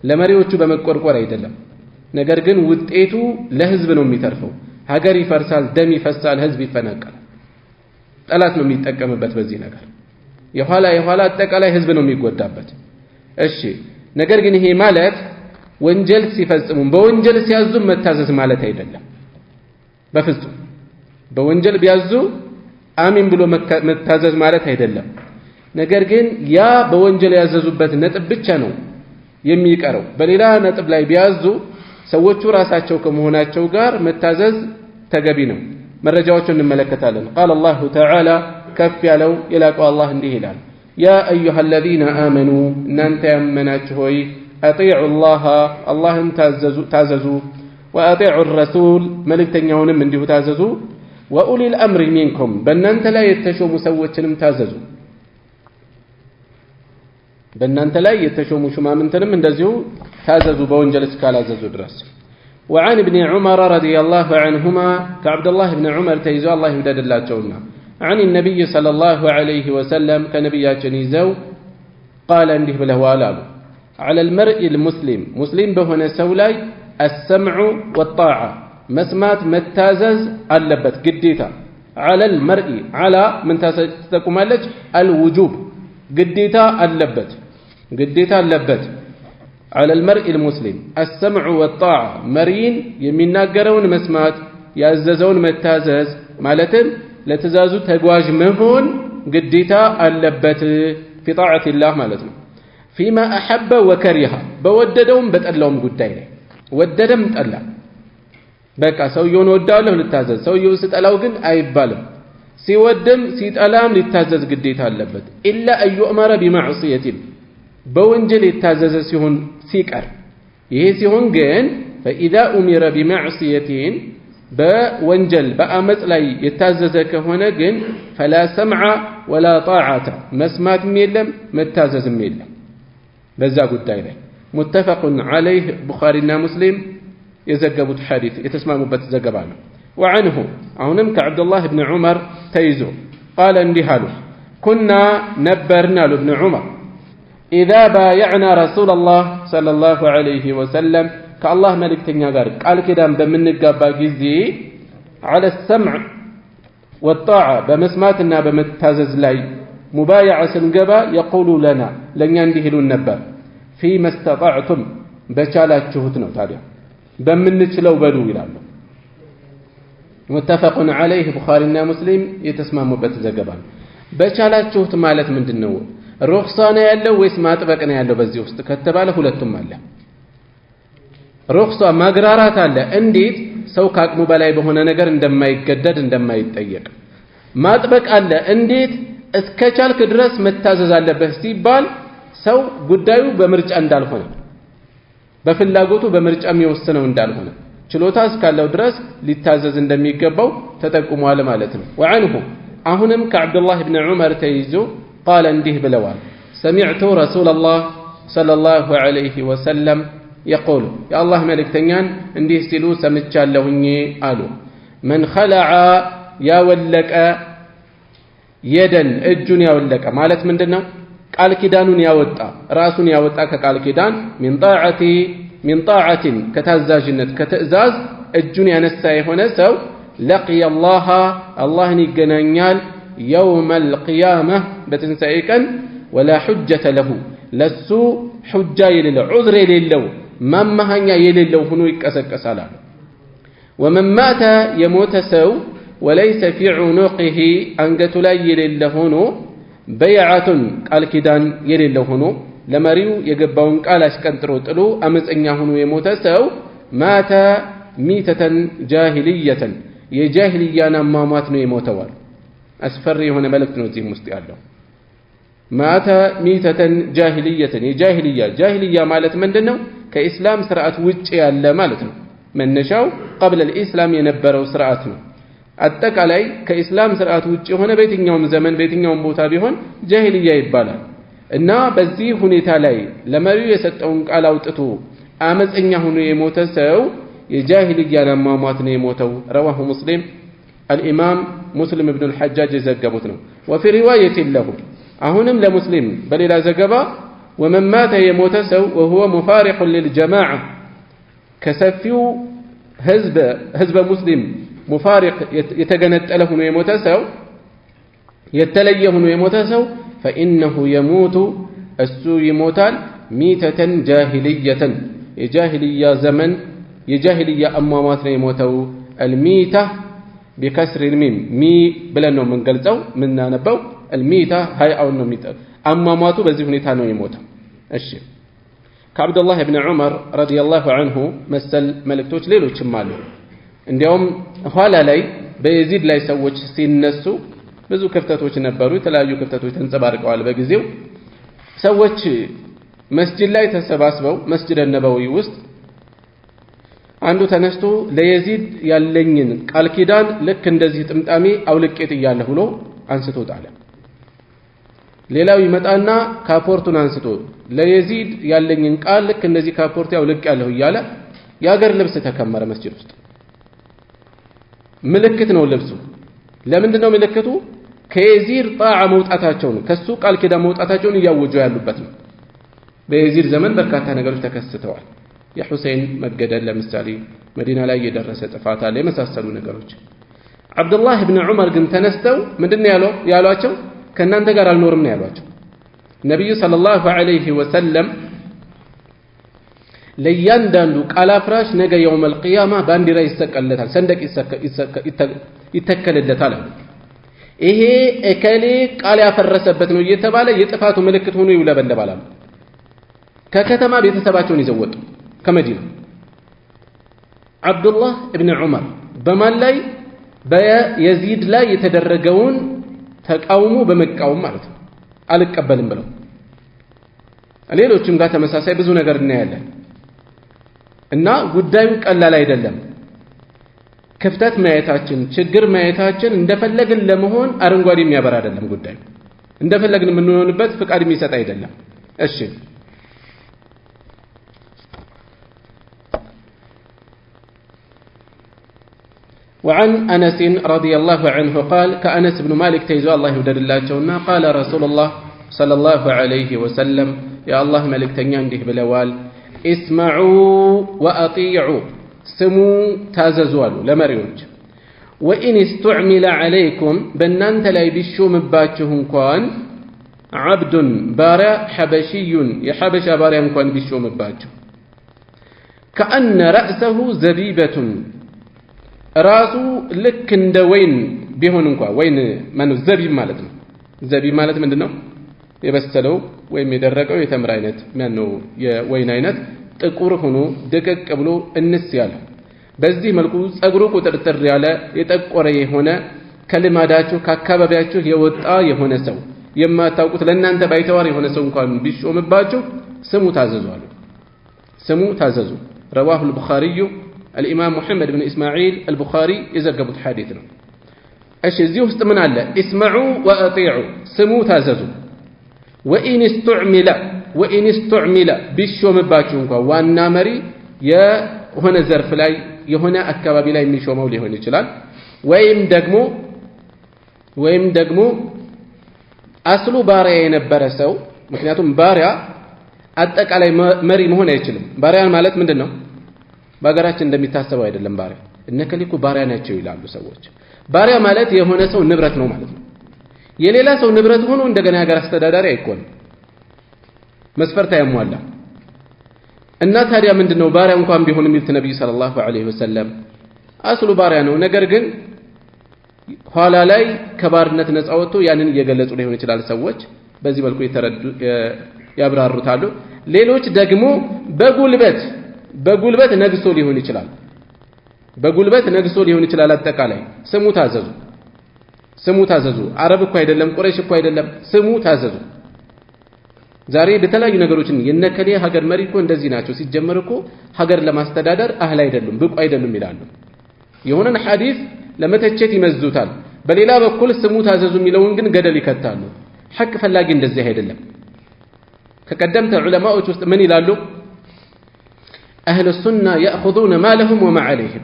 ለመሪዎቹ በመቆርቆር አይደለም። ነገር ግን ውጤቱ ለህዝብ ነው የሚተርፈው። ሀገር ይፈርሳል፣ ደም ይፈሳል፣ ህዝብ ይፈናቀላል። ጠላት ነው የሚጠቀምበት በዚህ ነገር። የኋላ አጠቃላይ ህዝብ ነው የሚጎዳበት። እሺ፣ ነገር ግን ይሄ ማለት ወንጀል ሲፈጽሙ በወንጀል ሲያዙ መታዘዝ ማለት አይደለም። በፍጹም በወንጀል ቢያዙ አሚን ብሎ መታዘዝ ማለት አይደለም። ነገር ግን ያ በወንጀል ያዘዙበት ነጥብ ብቻ ነው የሚቀረው። በሌላ ነጥብ ላይ ቢያዙ ሰዎቹ ራሳቸው ከመሆናቸው ጋር መታዘዝ ተገቢ ነው። መረጃዎቹን እንመለከታለን። ቃል አላሁ ተዓላ ከፍ ያለው የላቀው አላህ እንዲህ ይላል፣ ያ አዩሃ አለዚነ አመኑ እናንተ ያመናችሁ ሆይ አጢዑ ላህ አላህን ታዘዙ፣ ወአጢዑ ረሱል መልእክተኛውንም እንዲሁ ታዘዙ፣ ወኡሊል አምሪ ሚንኩም በእናንተ ላይ የተሾሙ ሰዎችንም ታዘዙ። በእናንተ ላይ የተሾሙ ሹማምንትንም እንደዚሁ ታዘዙ በወንጀል እስካላዘዙ ድረስ። وعن ابن عمر رضي الله عنهما كعبد الله بن عمر تيزو الله يودد الله جونا عن النبي صلى الله عليه وسلم كنبياتنا يزو قال انده بله والالو على المرء المسلم مسلم بهنا سولاي السمع والطاعة مسمات متازز اللبت قديتا على المرء على من تستقمالج الوجوب قديتا اللبت قديتا اللبت على المرء المسلم السمع والطاعة مرين يميناقرون مسمات يعززون متازز مالتن لتزازو تقواج مهون قديتا اللبت في طاعة الله مالتن فيما أحب وكرها بوددهم بتألهم قدين وددم تألا بكا سويون ودالهم للتازز سويون ستألاوغن أي بالم سيودم سيتألام للتازز قديتا اللبت إلا أن يؤمر بمعصية بونجل التازز سيهون سيكر يهسيهون جن فإذا أمر بمعصية بونجل بأمس لا يتاززك هنا جن فلا سمع ولا طاعة مسمات ميلم متازز ميلم بزا قدائره متفق عليه بخارينا مسلم يزقبوا حديث يتسمعوا بتزقبانه وعنه عنهم كعبد الله بن عمر تيزو قال اندهاله كنا نبرنا لابن عمر إذا بايعنا رسول الله صلى الله عليه وسلم كالله ملك تنياغار قال كده بمن قابا جزي على السمع والطاعة بمسماتنا بمتازز لاي مبايعة سنقبا يقول لنا لن يندهلوا النبر فيما استطعتم بشالات شهوتنا تالي بمن تلو بدو إلى متفق عليه بخارينا مسلم يتسمى مبت زقبان بشالات شهوت مالت من دنو رخصانا يالو ويسمات بكنا يالو بزي وسط كتباله هلتم مالا رخصة مقرارات አለ እንዴት ሰው ካቅሙ በላይ በሆነ ነገር እንደማይገደድ እንደማይጠየቅ ማጥበቅ አለ እንዴት እስከቻልክ ድረስ መታዘዝ አለበት ሲባል ሰው ጉዳዩ በምርጫ እንዳልሆነ በፍላጎቱ በምርጫ የሚወስነው እንዳልሆነ ችሎታ እስካለው ድረስ ሊታዘዝ እንደሚገባው ተጠቁሟል ማለት ነው وعنه አሁንም ከአብዱላህ ኢብኑ ዑመር ተይዞ قال እንዲህ ብለዋል سمعت رسول الله صلى الله عليه وسلم يقول يا الله ملك تنيان انديه سلو سمتشالهني قالوا من خلع يا ولك يدا اجن يا ولك مالت مندنا قال كيدانون يا وطا راسون يا وطا كقال كيدان من طاعه كتازاجنت كتازاز اجن ينسا يهونه سو لقي الله يغنانيال يوم القيامه بتنسايكن ولا حجه له لسو حجه للعذر لله مامهانيا يليلو هنو يقسقسال ومن مات يموت سو وليس في عنقه انغتو لا يليلو هنو بيعه قال كيدان يليلو هنو لمريو يغباون قال اشقنطرو طلو امصኛ هنو يموت سو مات ميتة جاهلية የጃሂልያና ማማት ነው የሞተዋል አስፈሪ የሆነ መልእክት ነው እዚህ ውስጥ ያለው ማታ ሚተተን ጃሂልየተን የጃሂልያ ማለት ምንድነው ከኢስላም ስርዓት ውጪ ያለ ማለት ነው መነሻው قبل الاسلام የነበረው ስርዓት ነው አጠቃላይ ከኢስላም ስርዓት ውጪ ሆነ በየትኛውም ዘመን በየትኛውም ቦታ ቢሆን ጃሂልያ ይባላል እና በዚህ ሁኔታ ላይ ለመሪው የሰጠውን ቃል አውጥቶ አመፀኛ ሆኖ የሞተ ሰው የጃሂልያና ማማት ነው የሞተው رواه مسلم الامام مسلم ابن الحجاج يዘገቡት ነው وفي روايه له አሁንም ለሙስሊም በሌላ ዘገባ ومن مات يموت سو وهو مفارق للجماعه كسفيو حزب مسلم مفارق يتغنطله ነው የሞተ ሰው የተለየ ሆኖ የሞተ ሰው فانه يموت እሱ ይሞታል ميتة جاهلية የጃሂልያ ዘመን የጃሂልያ አሟሟት ነው የሞተው الميتة بكسر الميم مي ብለን ነው የምንገልጸው ምናነበው الميتة هاي او ነው የሚጠ አሟሟቱ በዚህ ሁኔታ ነው የሞተው እሺ ከአብድ الله ابن عمر رضي الله عنه መሰል መልእክቶች ሌሎችም አሉ እንዲያውም ኋላ ላይ በየዚድ ላይ ሰዎች ሲነሱ ብዙ ክፍተቶች ነበሩ የተለያዩ ክፍተቶች ተንጸባርቀዋል በጊዜው ሰዎች መስጂድ ላይ ተሰባስበው መስጂድ ነበዊ ውስጥ አንዱ ተነስቶ ለየዚድ ያለኝን ቃል ኪዳን ልክ እንደዚህ ጥምጣሜ አውልቄት ይያለሁ ብሎ አንስቶ ጣለ ሌላው ይመጣና ካፖርቱን አንስቶ ለየዚድ ያለኝን ቃል ልክ እንደዚህ ካፖርት ያውልቅ ያለሁ ይያለ ያገር ልብስ ተከመረ መስጂድ ውስጥ ምልክት ነው ልብሱ ለምንድነው ምልክቱ ከየዚድ ጣዓ መውጣታቸውን ከሱ ቃል ኪዳን መውጣታቸውን ያወጁ ያሉበት ነው በየዚድ ዘመን በርካታ ነገሮች ተከስተዋል የሁሴን መገደል ለምሳሌ መዲና ላይ የደረሰ ጥፋት አለ የመሳሰሉ ነገሮች አብዱላህ ኢብኑ ዑመር ግን ተነስተው ምንድነው ያሏቸው ከናንተ ጋር አልኖርም ነው ያሏቸው ነብዩ ሰለላሁ ዐለይሂ ወሰለም ለያንዳንዱ ቃል አፍራሽ ነገ የውመል ቂያማ ባንዲራ ይሰቀለታል፣ ሰንደቅ ይተከለለታል። ይሄ እከሌ ቃል ያፈረሰበት ነው እየተባለ የጥፋቱ ምልክት ሆኖ ይውለበለባል። ከከተማ ቤተሰባቸውን ይዘው ወጡ ከመዲና። አብዱላህ ኢብኑ ዑመር በማን ላይ? በየዚድ ላይ የተደረገውን ተቃውሞ በመቃወም ማለት ነው፣ አልቀበልም ብለው። ሌሎችም ጋር ተመሳሳይ ብዙ ነገር እናያለን። እና ጉዳዩ ቀላል አይደለም። ክፍተት ማየታችን፣ ችግር ማየታችን እንደፈለግን ለመሆን አረንጓዴ የሚያበራ አይደለም። ጉዳዩ እንደፈለግን የምንሆንበት ፍቃድ የሚሰጥ አይደለም። እሺ وعن أنس رضي الله عنه قال كأنس بن مالك تيزو الله يودد الله جونا قال رسول الله صلى الله عليه وسلم يا الله ملك تنيان ديه بلوال اسمعوا وأطيعوا سمو تاززوالو لمريوج وإن استعمل عليكم بنانت لا يبشو مباتشهم كوان عبد بارا حبشي يحبش بارا كوان بشو مباتشو كأن رأسه زبيبة ራሱ ልክ እንደ ወይን ቢሆን እንኳን ወይን ማነው ዘቢብ ማለት ነው። ዘቢብ ማለት ምንድነው? የበሰለው ወይም የደረቀው የተምር አይነት ማነው የወይን አይነት ጥቁር ሆኖ ደቀቅ ብሎ እንስ ያለ በዚህ መልኩ ጸጉሩ ቁጥርጥር ያለ የጠቆረ የሆነ ከልማዳችሁ ከአካባቢያችሁ የወጣ የሆነ ሰው የማታውቁት ለእናንተ ባይተዋር የሆነ ሰው እንኳን ቢሾምባችሁ ስሙ ታዘዙ አሉ። ስሙ ታዘዙ። رواه البخاري الإمام محمد بن إسماعيل البخاري يزقبت حديثنا ايش እዚህ ውስጥ ምን አለ? اسمعوا واطيعوا سمو ታዘዙ። وإن استعمل ቢሾምባችሁ እንኳን ዋና መሪ የሆነ ዘርፍ ላይ የሆነ አካባቢ ላይ የሚሾመው ሊሆን ይችላል። ወይም ደግሞ አስሉ ባሪያ የነበረ ሰው። ምክንያቱም ባሪያ አጠቃላይ መሪ መሆን አይችልም። ባሪያ ማለት ምንድነው? በአገራችን እንደሚታሰበው አይደለም። ባሪያ እነከሊኩ ባሪያ ናቸው ይላሉ ሰዎች። ባሪያ ማለት የሆነ ሰው ንብረት ነው ማለት ነው። የሌላ ሰው ንብረት ሆኖ እንደገና ሀገር አስተዳዳሪ አይቆንም፣ መስፈርት ያሟላ እና ታዲያ ምንድነው ባሪያ እንኳን ቢሆን የሚሉት ነብዩ ሰለላሁ ዐለይሂ ወሰለም አስሉ ባሪያ ነው። ነገር ግን ኋላ ላይ ከባርነት ነፃ ወጥቶ ያንን እየገለጹ ሊሆን ይችላል ሰዎች በዚህ መልኩ ያብራሩታሉ። ሌሎች ደግሞ በጉልበት ነግሶ ሊሆን ይችላል። አጠቃላይ ስሙ ታዘዙ። አረብ እኮ አይደለም፣ ቁረይሽ እኮ አይደለም፣ ስሙ ታዘዙ። ዛሬ በተለያዩ ነገሮችን የነከሌ ሀገር መሪ እኮ እንደዚህ ናቸው፣ ሲጀመር እኮ ሀገር ለማስተዳደር አህል አይደሉም፣ ብቁ አይደሉም ይላሉ። የሆነን ሐዲስ ለመተቸት ይመዙታል። በሌላ በኩል ስሙ ታዘዙ የሚለውን ግን ገደል ይከታሉ። ሐቅ ፈላጊ እንደዚህ አይደለም። ከቀደምት ዑለማዎች ውስጥ ምን ይላሉ? አህሉ ሱና ያእኹዙነ ማ ለሁም ወማ ዐለይሂም።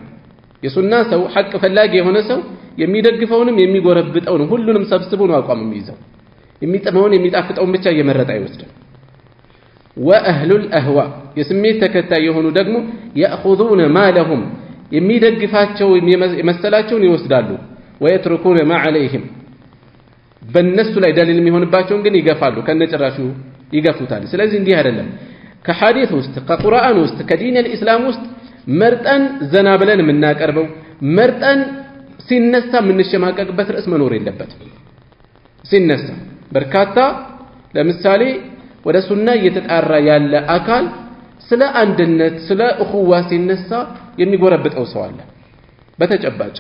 የሱና ሰው ሐቅ ፈላጊ የሆነ ሰው የሚደግፈውንም የሚጎረብጠውን ሁሉንም ሰብስቦ ነው አቋም የሚይዘው። የሚጥመውን የሚጣፍጠውን ብቻ እየመረጠ አይወስድም። ወአህሉል አህዋ የስሜት ተከታይ የሆኑ ደግሞ ያእኹዙነ ማ ለሁም የሚደግፋቸው የመሰላቸውን ይወስዳሉ። ወየትሩኩነ ማ ዐለይሂም በእነሱ ላይ ደሊል የሚሆንባቸውን ግን ይገፋሉ፣ ከነጭራሹ ይገፉታል። ስለዚህ እንዲህ አይደለም። ከሐዲስ ውስጥ ከቁርአን ውስጥ ከዲን አልኢስላም ውስጥ መርጠን ዘና ብለን የምናቀርበው መርጠን ሲነሳ የምንሸማቀቅበት ርዕስ መኖር የለበትም። ሲነሳ በርካታ ለምሳሌ ወደ ሱና እየተጣራ ያለ አካል ስለ አንድነት ስለ እኹዋ ሲነሳ የሚጎረብጠው ሰው አለ። በተጨባጭ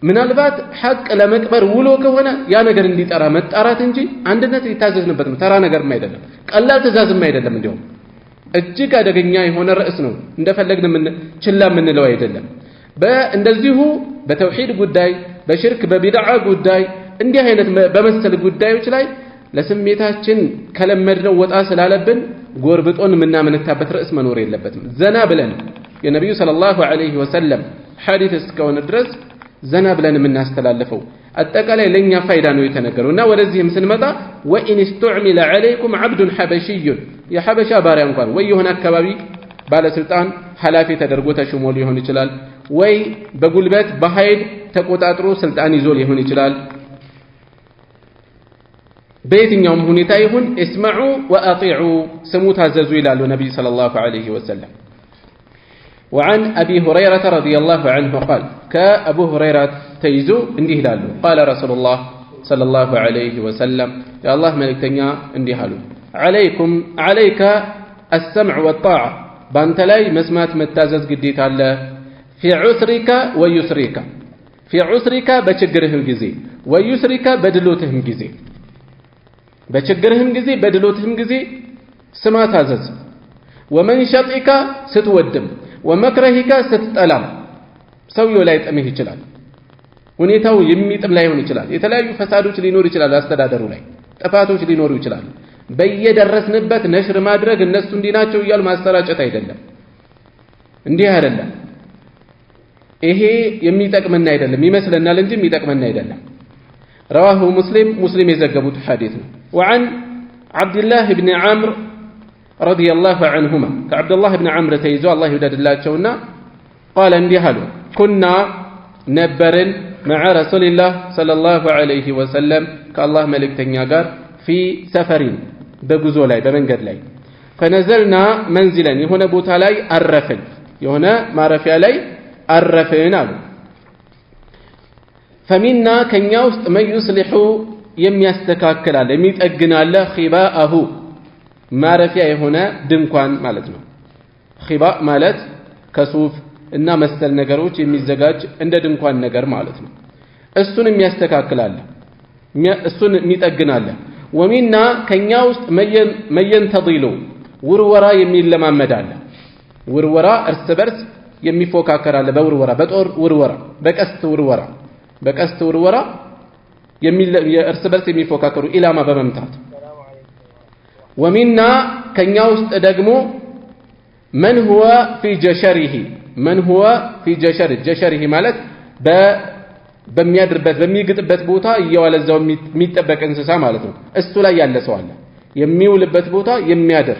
ምናልባት ሐቅ ለመቅበር ውሎ ከሆነ ያ ነገር እንዲጠራ መጣራት እንጂ አንድነት ሊታዘዝንበት ነው። ተራ ነገርም አይደለም፣ ቀላል ትእዛዝም አይደለም። እንዲያውም እጅግ አደገኛ የሆነ ርዕስ ነው። እንደፈለግን ችላ የምንለው አይደለም። እንደዚሁ በተውሂድ ጉዳይ፣ በሽርክ በቢድዓ ጉዳይ እንዲህ አይነት በመሰል ጉዳዮች ላይ ለስሜታችን ከለመድነው ወጣ ስላለብን ጎርብጦን የምናመነታበት ርዕስ መኖር የለበትም። ዘና ብለን የነብዩ ሰለላሁ ዐለይሂ ወሰለም ሐዲስ እስከሆነ ድረስ ዘና ብለን የምናስተላልፈው አጠቃላይ ለኛ ፋይዳ ነው የተነገረውና ወደዚህም ስንመጣ ወኢን استعمل عليكم عبد حبشي የሐበሻ ባሪያ እንኳን ወይ የሆነ አካባቢ ባለስልጣን ሐላፊ ተደርጎ ተሾሞ ሊሆን ይችላል፣ ወይ በጉልበት በኃይል ተቆጣጥሮ ስልጣን ይዞ ሊሆን ይችላል። በየትኛውም ሁኔታ ይሁን እስመዑ ወአጢዑ ስሙ ታዘዙ ይላሉ ነብዩ ሰለላሁ ዐለይሂ ወሰለም وعن أبي هريرة رضي الله عنه قال كأبو هريرة تيزو انديه لالو قال رسول الله صلى الله عليه وسلم يا الله ملكتنيا انديه لالو عليك السمع والطاعة بانتلاي مسمات متازز قديت على في عسرك ويسرك في عسرك بشجرهم جزي ويسرك بدلوتهم جزي بشجرهم جزي بدلوتهم جزي سمات عزز ومن شطئك ستودم ومكرهك ستطلع ሰውየው ላይ ጥምህ ይችላል ሁኔታው የሚጥም ላይ ሆን ይችላል የተለያዩ ፈሳዶች ሊኖር ይችላል አስተዳደሩ ላይ ጥፋቶች ሊኖሩ ይችላል በየደረስንበት ነሽር ማድረግ እነሱ እንዲናቸው ይያሉ ማስተራጨት አይደለም እንዲህ አይደለም ይሄ የሚጠቅመን አይደለም ይመስለናል እንጂ የሚጠቅመን አይደለም رواه مسلم የዘገቡት ሐዲስ ነው وعن عبد الله بن عمرو رضي الله عنهما كعبد الله بن عمرو تيزو الله يوددلاچونا قال انديحلو كنا نبرن مع رسول الله صلى الله عليه وسلم كالله ملكتنيا غار في سفرين بغزو لاي بمنجد لاي فنزلنا منزلا يهونه بوتا لاي عرفن يهونه معرفيا لاي عرفن አሉ فمنا كنيا ውስጥ من يصلح የሚያስተካክላል የሚጠግናል ኺባአሁ ማረፊያ የሆነ ድንኳን ማለት ነው ኺባ ማለት ከሱፍ እና መሰል ነገሮች የሚዘጋጅ እንደ ድንኳን ነገር ማለት ነው እሱን የሚያስተካክላል እሱን የሚጠግናል ወሚና ከኛ ውስጥ መየንተዲሉ ውርወራ የሚለማመዳል ውርወራ እርስ በርስ የሚፎካከራል በውርወራ በጦር ውርወራ በቀስት ውርወራ እርስ በርስ የሚፎካከሩ ኢላማ በመምታት ومنا كنيا ውስጥ ደግሞ من هو في جشره ማለት በሚያድርበት በሚግጥበት ቦታ እየዋለዛው የሚጠበቅ እንስሳ ማለት ነው እሱ ላይ ያለ ሰው አለ የሚውልበት ቦታ የሚያድር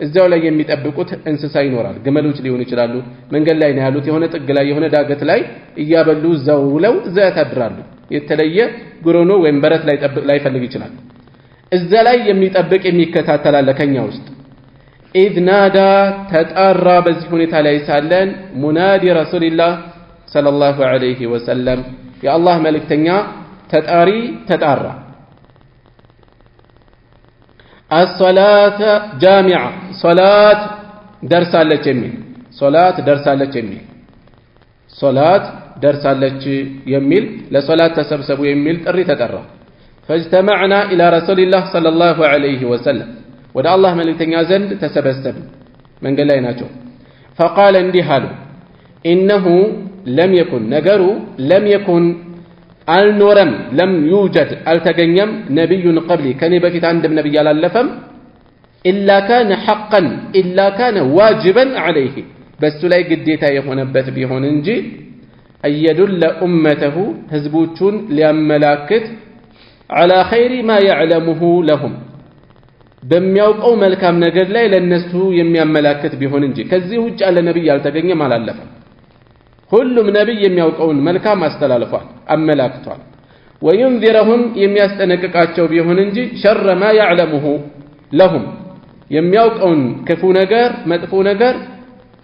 እዛው ላይ የሚጠብቁት እንስሳ ይኖራል ግመሎች ሊሆኑ ይችላሉ መንገድ ላይ ነው ያሉት የሆነ ጥግ ላይ የሆነ ዳገት ላይ እያበሉ እዛው ውለው እዛ ያድራሉ የተለየ ጉሮኖ ወይም በረት ላይ ፈልግ ይችላል እዛ ላይ የሚጠብቅ የሚከታተል አለ ከኛ ውስጥ إذ نادى تطرى በዚህ ሁኔታ ላይ ሳለን ሙናዲ ረሱልላህ ሰለላሁ ዐለይሂ ወሰለም የአላህ መልእክተኛ ተጣራ الصلاه جامعه صلاه ደርሳለች የሚል ለሶላት ተሰብሰቡ የሚል ጥሪ ተጠራ فاجتمعنا إلى رسول الله صلى الله عليه وسلم ودع الله ملكتنيا زند تسبسب من قال لنا فقال اندهالو إنه لم يكن نقروا لم يكن النورم لم يوجد التقنيم نبي قبلي كان يبكت عند النبي على اللفم إلا كان حقا إلا كان واجبا عليه بس لا قديتا يهون بث بيهون انجي أن يدل أمته هزبوتون لأملاكت على خير ما يعلمه لهم በሚያውቀው መልካም ነገር ላይ ለነሱ የሚያመላክት ቢሆን እንጂ ከዚህ ውጭ ያለ ነብይ ያልተገኘም አላለፈም ሁሉም ነብይ የሚያውቀውን መልካም አስተላልፏል አመላክቷል ወይንذرهم የሚያስጠነቅቃቸው ቢሆን እንጂ شر ما يعلمه لهم የሚያውቀውን ክፉ ነገር መጥፎ ነገር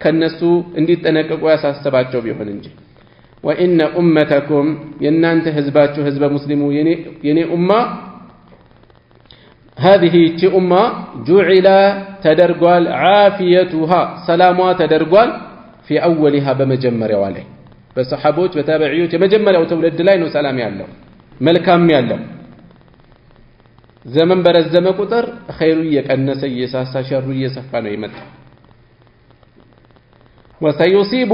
ከነሱ እንዲጠነቀቁ ያሳስባቸው ቢሆን እንጂ وإن أمتكم ينانت هزباتو هزب مسلمو يني أمة هذه أمة جعل تدرقال عافيتها سلامها تدرقال في أولها بمجمر عليه بصحابوت بتابعيوت مجمر أو تولد لاين وسلام يالله ملكام يالله زمن برز زمن قطر خيريك الناس يساسا شرية سفانو يمت وسيصيب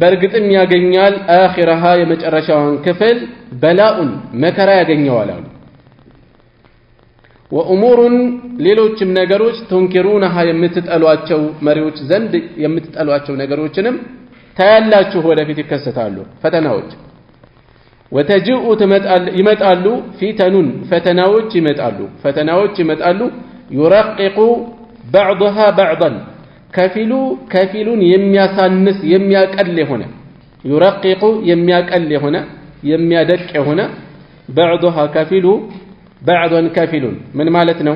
برقتم ياغنيال آخرها يمجرشان كفل بلاء مكرا ياغنيال وأمور ሌሎችም ነገሮች تنكرونها የምትጠሏቸው መሪዎች ዘንድ የምትጠሏቸው ነገሮችንም ታያላችሁ ወደፊት ይከሰታሉ ፈተናዎች وتجيء ይመጣሉ ፊተኑን ፈተናዎች ይመጣሉ يرقق بعضها بعضا ከፊሉን የሚያሳንስ የሚያቀል የሆነ يرقق የሚያቀል የሆነ የሚያደቅ የሆነ بعضها ከፊሉ بعضا كفل من مالتنا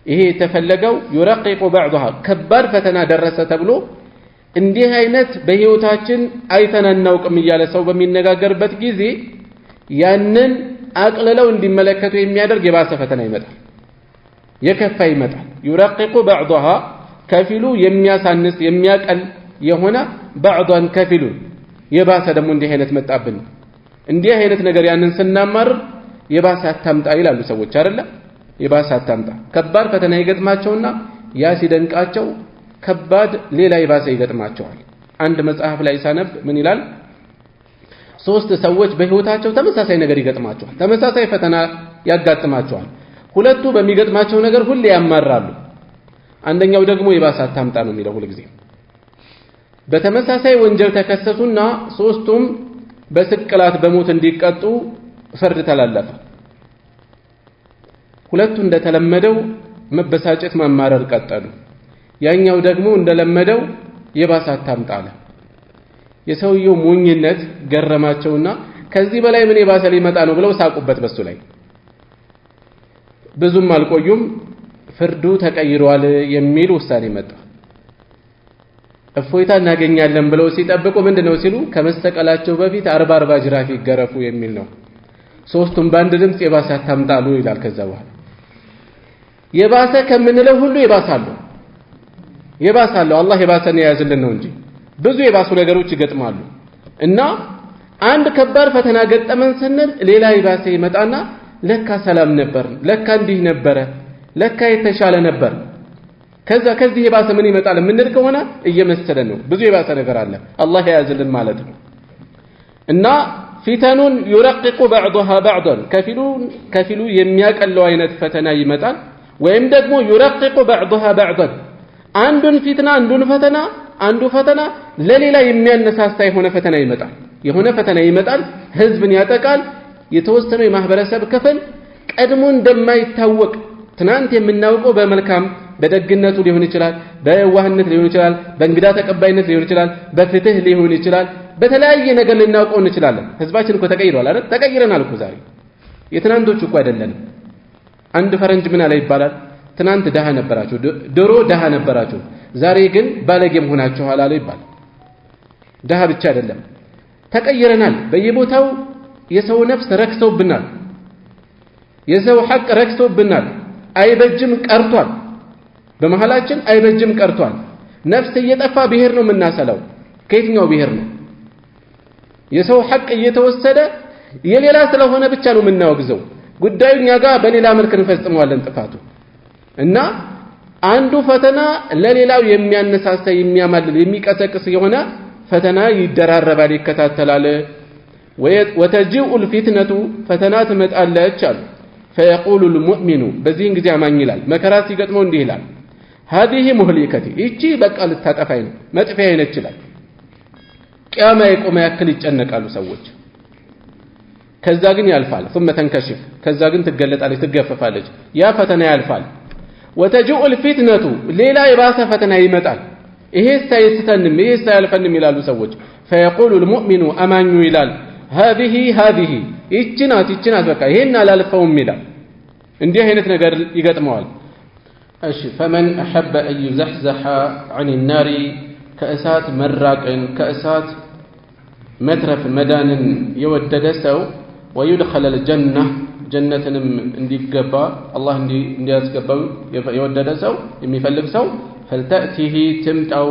إيه تفلقوا يرقق بعضها كبار فتنا درس تبلو እንዲህ አይነት በህይወታችን አይተናናው ቅምያለ ሰው በሚነጋገርበት ጊዜ ያንን አቅልለው እንዲመለከቱ የሚያደርግ የባሰ ፈተና ይመጣል የከፋ ይመጣል يرقق بعضها ከፊሉ የሚያሳንስ የሚያቀል የሆነ بعضا كفل የባሰ ደግሞ እንዲህ አይነት መጣብን እንዲህ አይነት ነገር ያንን ስናማር የባሰ አታምጣ ይላሉ ሰዎች አይደለ የባሰ አታምጣ ከባድ ፈተና ይገጥማቸውና ያ ሲደንቃቸው ከባድ ሌላ የባሰ ይገጥማቸዋል አንድ መጽሐፍ ላይ ሳነብ ምን ይላል ሶስት ሰዎች በህይወታቸው ተመሳሳይ ነገር ይገጥማቸዋል ተመሳሳይ ፈተና ያጋጥማቸዋል ሁለቱ በሚገጥማቸው ነገር ሁሉ ያማራሉ አንደኛው ደግሞ የባሰ አታምጣ ነው የሚለው ሁሉ ጊዜ በተመሳሳይ ወንጀል ተከሰሱና ሶስቱም በስቅላት በሞት እንዲቀጡ ፍርድ ተላለፈ ሁለቱ እንደተለመደው መበሳጨት ማማረር ቀጠሉ ያኛው ደግሞ እንደለመደው የባሰ አታምጣ አለ የሰውየው ሞኝነት ገረማቸውና ከዚህ በላይ ምን የባሰ ሊመጣ ነው ብለው ሳቁበት በሱ ላይ ብዙም አልቆዩም ፍርዱ ተቀይሯል የሚል ውሳኔ መጣ እፎይታ እናገኛለን ብለው ሲጠብቁ ምንድነው ሲሉ ከመስተቀላቸው በፊት 40 ጅራፍ ይገረፉ የሚል ነው ሶስቱም ባንድ ድምጽ የባሰ አታምጣሉ ይላል ከዛ በኋላ የባሰ ከምንለው ሁሉ ይባሳሉ የባሳሉ አላህ የባሰን ያያዝልን ነው እንጂ ብዙ የባሱ ነገሮች ይገጥማሉ እና አንድ ከባድ ፈተና ገጠመን ስንል ሌላ ይባሰ ይመጣና ለካ ሰላም ነበር ለካ እንዲህ ነበር ለካ የተሻለ ነበር ከዚህ የባሰ ምን ይመጣል ምንል ከሆነ እየመሰለን ነው ብዙ የባሰ ነገር አለ አላህ ያያዝልን ማለት ነው እና ፊተኑን يرقق بعضها بعضا ከፊሉ የሚያቀለው አይነት ፈተና ይመጣል ወይም ደግሞ يرقق بعضها بعضا አንዱን ፊትና አንዱ ፈተና ለሌላ የሚያነሳሳ የሆነ ፈተና ይመጣል ህዝብን ያጠቃል የተወሰነው የማህበረሰብ ክፍል ቀድሞ እንደማይታወቅ ትናንት የምናውቀው በመልካም በደግነቱ ሊሆን ይችላል በዋህነት ሊሆን ይችላል በእንግዳ ተቀባይነት ሊሆን ይችላል በፍትህ ሊሆን ይችላል በተለያየ ነገር ልናውቀው እንችላለን ህዝባችን እኮ ተቀይሯል አይደል ተቀይረናል እኮ ዛሬ የትናንቶቹ እኮ አይደለም አንድ ፈረንጅ ምን አለ ይባላል ትናንት ደሃ ነበራችሁ ድሮ ደሃ ነበራችሁ ዛሬ ግን ባለጌም ሆናችሁ አላለ ይባላል ደሃ ብቻ አይደለም ተቀይረናል በየቦታው የሰው ነፍስ ረክሰውብናል የሰው ሐቅ ረክሰውብናል አይበጅም ቀርቷል በመሐላችን አይበጅም ቀርቷል ነፍስ እየጠፋ ብሄር ነው የምናሰለው ከየትኛው ብሄር ነው የሰው ሐቅ እየተወሰደ የሌላ ስለሆነ ብቻ ነው የምናወግዘው ጉዳዩኛ ጋር በሌላ መልክ እንፈጽመዋለን ጥፋቱ እና አንዱ ፈተና ለሌላው የሚያነሳሳ የሚያማልል የሚቀሰቅስ የሆነ ፈተና ይደራረባል ይከታተላል وتجيء الفتنة فتنات متألج فيقول المؤمن بزين ጊዜ አማኝ ይላል መከራት ሲገጥመው እንዲህ ይላል هذه مهلكتي እቺ በቃ ልታጠፋኝ ነው መጥፊያዬ ነች ይላል ቂያማ የቆመ ያክል ይጨነቃሉ ሰዎች ከዛ ግን ያልፋል ثم تنكشف ከዛ ግን ትገለጣለች ትገፈፋለች ያ ፈተና ያልፋል وتجيء الفتنة ሌላ የባሰ ፈተና ይመጣል ይሄስ ሳይስተንም ይሄስ ሳያልፈንም ይላሉ ሰዎች فيقول المؤمن አማኙ ይላል هذه ይችናት በቃ ይሄን አላልፈውም ይላል እንዲህ አይነት ነገር ይገጥመዋል እሺ فمن احب ان يزحزح عن النار ከእሳት መራቅን ከእሳት መትረፍ መዳንን የወደደ ሰው ويدخل الجنة ጀነትንም እንዲገባ አላህ እንዲያስገባው የወደደ ሰው የሚፈልግ ሰው فلتأتيه تمطاو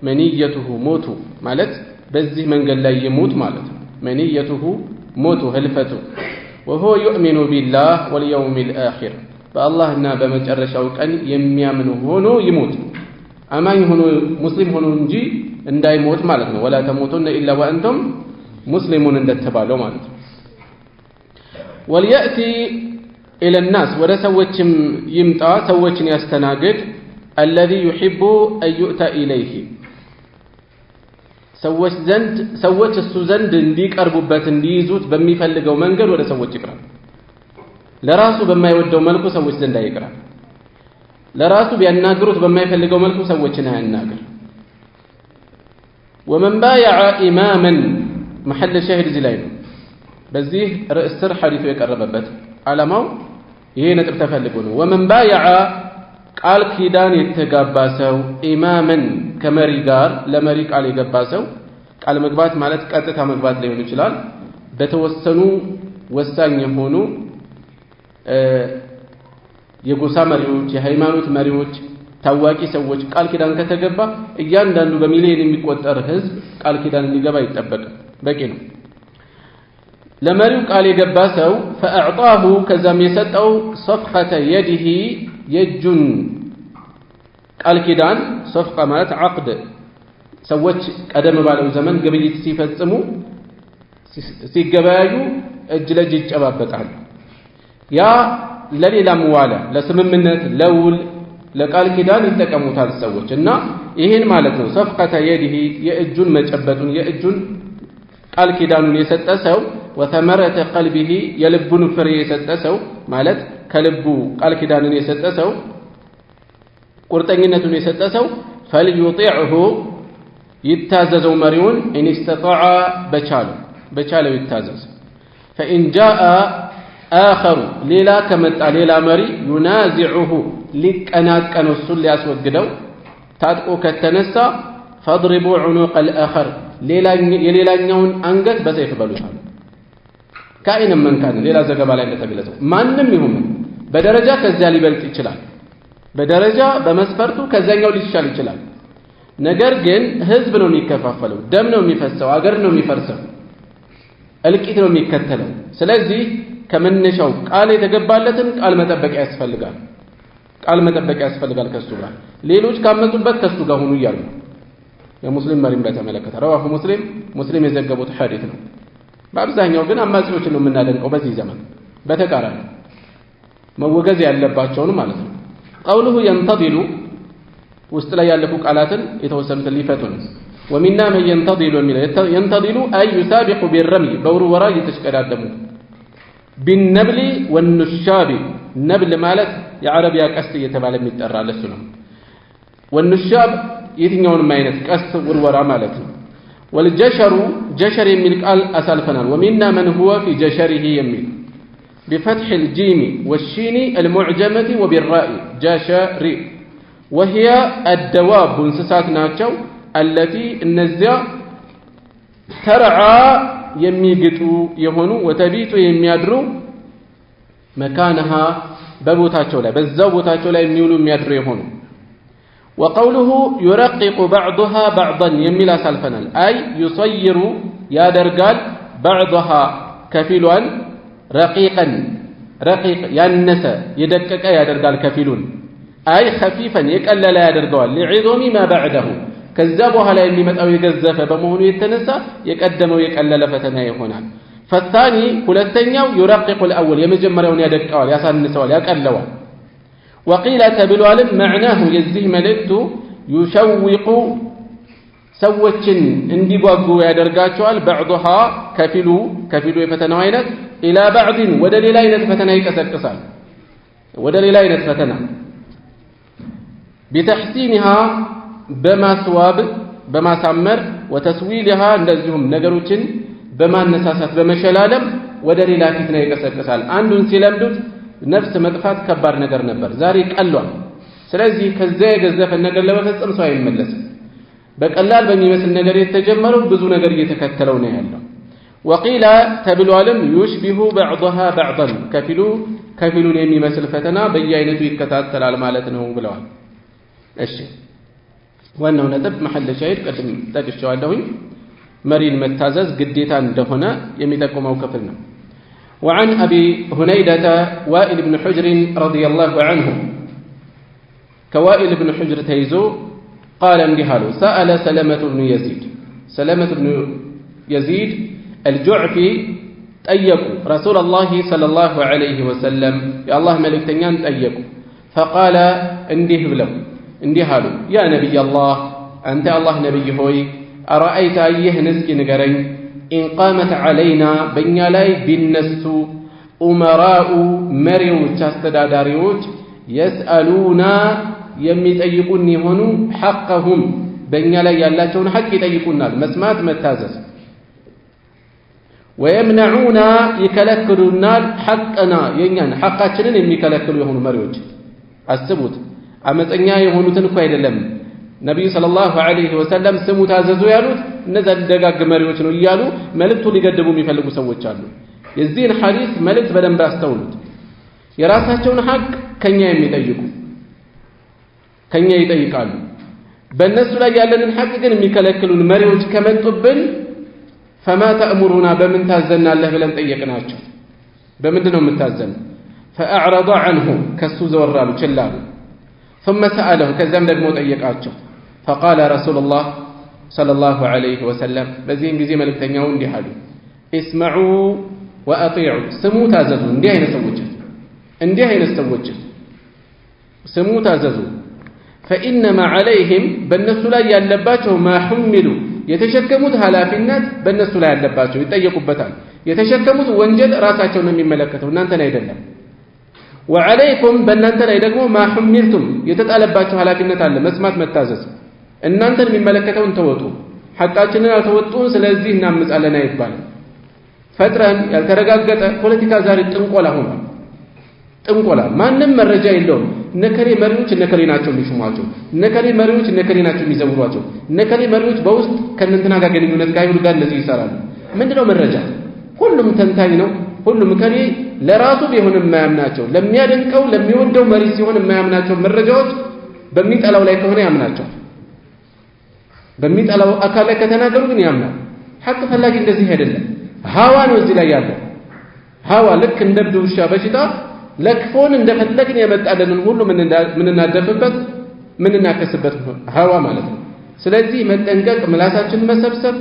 منيته موت ማለት በዚህ መንገድ ላይ ይሞት ማለት ነው منيته موت هلفته وهو يؤمن بالله واليوم الآخر በአላህና በመጨረሻው ቀን የሚያምን ሆኖ ይሞት አማኝ ሆኖ ሙስሊም ሆኖ እንጂ እንዳይሞት ማለት ነው ولا تموتن الا وانتم مسلمون እንደተባለው ማለት ነው وليأتي الى الناس ወደ ሰዎችም ይምጣ ሰዎችን ያስተናግድ الذي يحب ان يؤتى اليه ሰዎች እሱ ዘንድ እንዲቀርቡበት እንዲይዙት በሚፈልገው መንገድ ወደ ሰዎች ይቅረብ ለራሱ በማይወደው መልኩ ሰዎች ዘንድ አይቅረብ ለራሱ ቢያናግሩት በማይፈልገው መልኩ ሰዎችን አያናግር ومن بايع اماما محل شاهد زي ላይ ነው በዚህ ርዕስ ስር ሐዲሱ የቀረበበት ዓላማው ይሄ ነጥብ ተፈልጎ ነው ወመን ባየዐ ቃል ኪዳን የተጋባ ሰው ኢማመን ከመሪ ጋር ለመሪ ቃል የገባ ሰው ቃል መግባት ማለት ቀጥታ መግባት ሊሆን ይችላል በተወሰኑ ወሳኝ የሆኑ የጎሳ መሪዎች የሃይማኖት መሪዎች ታዋቂ ሰዎች ቃል ኪዳን ከተገባ እያንዳንዱ በሚሊዮን የሚቆጠር ህዝብ ቃል ኪዳን እንዲገባ ይጠበቅ በቂ ነው ለመሪው ቃል የገባ ሰው فاعطاه ከዛም የሰጠው صفقه يده የእጁን ቃል ኪዳን صفقه ማለት عقد ሰዎች ቀደም ባለው ዘመን ግብይት ሲፈጽሙ ሲገበያዩ እጅ ለእጅ ይጨባበጣሉ ያ ለሌላም ዋለ ለስምምነት ለውል ለቃል ኪዳን ይጠቀሙታል ሰዎች እና ይሄን ማለት ነው صفقه يده የእጁን መጨበጡን የእጁን ቃል ኪዳኑን የሰጠ ሰው وثمرة قلبه የልቡን ፍሬ የሰጠ ሰው ማለት ከልቡ ቃል ኪዳንን የሰጠ ሰው ቁርጠኝነቱን የሰጠ ሰው فليطيعه ይታዘዘው መሪውን ان استطاع በቻለው ይታዘዝ فإن جاء آخر ሌላ ከመጣ ሌላ መሪ ينازعه ሊቀናቀነው እሱን ሊያስወግደው ታጥቆ ከተነሳ فاضربوا عنق الآخر የሌላኛውን አንገት በሰይፍ በሉታል ካኢን መን ካን ሌላ ዘገባ ላይ እንደተገለጸው ማንንም ይሁን በደረጃ ከዚያ ሊበልጥ ይችላል በደረጃ በመስፈርቱ ከዛኛው ሊሻል ይችላል ነገር ግን ህዝብ ነው የሚከፋፈለው ደም ነው የሚፈሰው አገር ነው የሚፈርሰው እልቂት ነው የሚከተለው ስለዚህ ከመነሻው ቃል የተገባለትን ቃል መጠበቅ ያስፈልጋል ከሱ ጋር ሌሎች ካመጡበት ከሱ ጋር ሆኑ ይያሉ የሙስሊም መሪም በተመለከተ رواه ሙስሊም የዘገቡት ሐዲስ ነው በአብዛኛው ግን አማጺዎችን ነው የምናደንቀው በዚህ ዘመን በተቃራኒ መወገዝ ያለባቸውን ማለት ነው قوله ينتظل ውስጥ ላይ ያለፉ ቃላትን የተወሰኑትን ሊፈቱን ومنا من ينتظل ينتظل أي يسابق بالرمي بورورا يتشكدادمو بالنبل والنشاب نبل ማለት የአረቢያ ቀስት እየተባለ የሚጠራ ለሱ ነው والنشاب የትኛውንም አይነት ቀስት ውርወራ ማለት ነው والجشر جشر የሚል ቃል አሳልፈናል ومنا من هو في جشره የሚል بفتح الجيم والشين المعجمة وبالراء جشر وهي الدواب እንስሳት ናቸው التي እነዚያ ترعى የሚግጡ የሆኑ وتبيت የሚያድሩ مكانها በቦታቸው ላይ በዛው ቦታቸው ላይ የሚውሉ የሚያድሩ የሆኑ وقوله يرقق بعضها بعضا يميل سالفنال أي يصير يا درجال بعضها كفيلا رقيقا رقيق ينس يدقق يا درجال كفيلون أي خفيفا يقلل يا درجال لعظم ما بعده كذبوها لا يمتأو يجزف بمهنو يتنسى يقدموا يقلل فتنا هنا فالثاني كلتنيو يرقق الأول يمجمرون يدقال يسنسوا يقلوا وقيل تبلوال معناه يزيه ملكت يشوق سوچن እንዲጓጉ ያደርጋቸዋል بعضها ከፊሉ የፈተናው አይነት الى بعض ወደ ሌላ አይነት ፈተና ይቀሰቅሳል ወደ ሌላ አይነት ፈተና بتحسينها በማስዋብ በማሳመር وتسويلها እንደዚሁም ነገሮችን በማነሳሳት በመሸላለም ወደ ሌላ ፈተና ይቀሰቅሳል አንዱን ሲለምዱት ነፍስ መጥፋት ከባድ ነገር ነበር ዛሬ ቀሏል ስለዚህ ከዛ የገዘፈ ነገር ለመፈጸም ሰው አይመለስም በቀላል በሚመስል ነገር የተጀመረው ብዙ ነገር እየተከተለው ነው ያለው وقيل ተብሏልም يشبه بعضها بعضا ከፊሉን የሚመስል ፈተና በየአይነቱ ይከታተላል ማለት ነው ብለዋል እሺ ዋናው ነጥብ መሐል ሻሂድ ቀድም ጠቅሼዋለሁኝ መሪን መታዘዝ ግዴታ እንደሆነ የሚጠቁመው ክፍል ነው وعن أبي هنيدة وائل بن حجر رضي الله عنه كوائل بن حجر تيزو قال انجهاله سأل سلمة بن يزيد الجعفي تأيقوا رسول الله صلى الله عليه وسلم يا الله ملك تنيان تأيقوا فقال انجهاله يا نبي الله أنت الله نبي هوي أرأيت أيه نزكي نقرين إن قامت علينا بنيا لاي بالنسو أمراء مريوش استداداريوش يسألونا يميتأيقوني هنو حقهم بنيا لاي يالاتون حق يتأيقونا مسمات متازز ወየምነዑና ይከለክሉናል ሐቅና የኛን ሐቃችንን የሚከለክሉ የሆኑ መሪዎች አስቡት አመፀኛ የሆኑትን እኮ አይደለም ነብዩ ሰለላሁ ዐለይሂ ወሰለም ስሙ ታዘዙ ያሉት እነዛ ደጋግ መሪዎች ነው እያሉ መልእክቱ ሊገድቡ የሚፈልጉ ሰዎች አሉ የዚህን ሐዲስ መልእክት በደንብ አስተውሉት የራሳቸውን ሐቅ ከኛ የሚጠይቁ ከኛ ይጠይቃሉ በእነሱ ላይ ያለንን ሐቅ ግን የሚከለክሉን መሪዎች ከመጡብን فما تأمرنا بمن تازلنا الله بلن ጠየቅናቸው በምንድነው የምታዘን فأعرض عنه ከሱ ዘወራሉ ችላሉ ثم سأله ከዛም ደግሞ ጠየቃቸው فقال رسول الله صلى الله عليه وسلم በዚህም ጊዜ መልእክተኛው እንዲህ አሉ اسمعوا وأطيعوا ስሙ ታዘዙ እንዲህ አይነት ሰዎች ስሙ ታዘዙ فإنما عليهم በእነሱ ላይ ያለባቸው ما حملوا የተሸከሙት ኃላፊነት በእነሱ ላይ ያለባቸው ይጠየቁበታል የተሸከሙት ወንጀል ራሳቸውን ነው የሚመለከተው እናንተን አይደለም وعليكم በእናንተ ላይ ደግሞ ما حملتم የተጣለባቸው ኃላፊነት አለ መስማት መታዘዝ እናንተን የሚመለከተውን ተወጡ ሐቃችንን አልተወጡ ስለዚህ እናምጻለን አይባልም ፈጥረን ያልተረጋገጠ ፖለቲካ ዛሬ ጥንቆላ ሆኗል ጥንቆላ ማንም መረጃ የለውም ነከሌ መሪዎች ነከሌ ናቸው የሚሹሟቸው ነከሌ መሪዎች ነከሌ ናቸው የሚዘውሯቸው ነከሌ መሪዎች በውስጥ ከእንትና ጋር ግንኙነት ካይሁድ ጋር እንደዚህ ይሰራሉ ምንድነው መረጃ ሁሉም ተንታኝ ነው ሁሉም ከኔ ለራሱ ቢሆን የማያምናቸው ለሚያደንቀው ለሚወደው መሪ ሲሆን የማያምናቸው መረጃዎች በሚጠላው ላይ ከሆነ ያምናቸው በሚጠላው አካል ላይ ከተናገሩ ግን ያምናል ሐቅ ፈላጊ እንደዚህ አይደለም ሃዋ ነው እዚህ ላይ ያለው ሃዋ ልክ እንደ ብዱሻ በሽታ ለክፎን እንደፈለግን የመጣለንን ሁሉ ምን እናደፍበት ምን እናከስበት ሃዋ ማለት ነው ስለዚህ መጠንቀቅ ምላሳችንን መሰብሰብ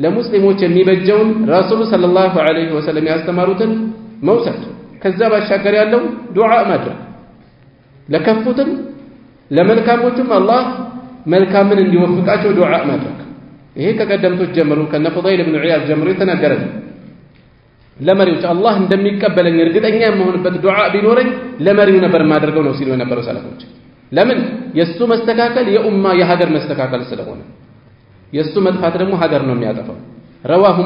ለሙስሊሞች የሚበጀውን ረሱል ሰለላሁ ዐለይሂ ወሰለም ያስተማሩትን መውሰድ ከዛ ባሻገር ያለው ዱዓ ማድረግ ለከፉትም ለመልካሞችም አላህ መልካምን እንዲወፍቃቸው ዱዓ ማድረግ ይሄ ከቀደምቶች ጀምሮ ከነ ፉዳይል ኢብኑ ዒያድ ጀምሮ የተነገረ ነው ለመሪዎች አላህ እንደሚቀበለኝ እርግጠኛ የምሆንበት ዱዓ ቢኖረኝ ለመሪው ነበር ማድረገው ነው ሲሉ የነበሩ ሰለፎች ለምን የሱ መስተካከል የኡማ የሀገር መስተካከል ስለሆነ የሱ መጥፋት ደግሞ ሀገር ነው የሚያጠፋው ረዋሁ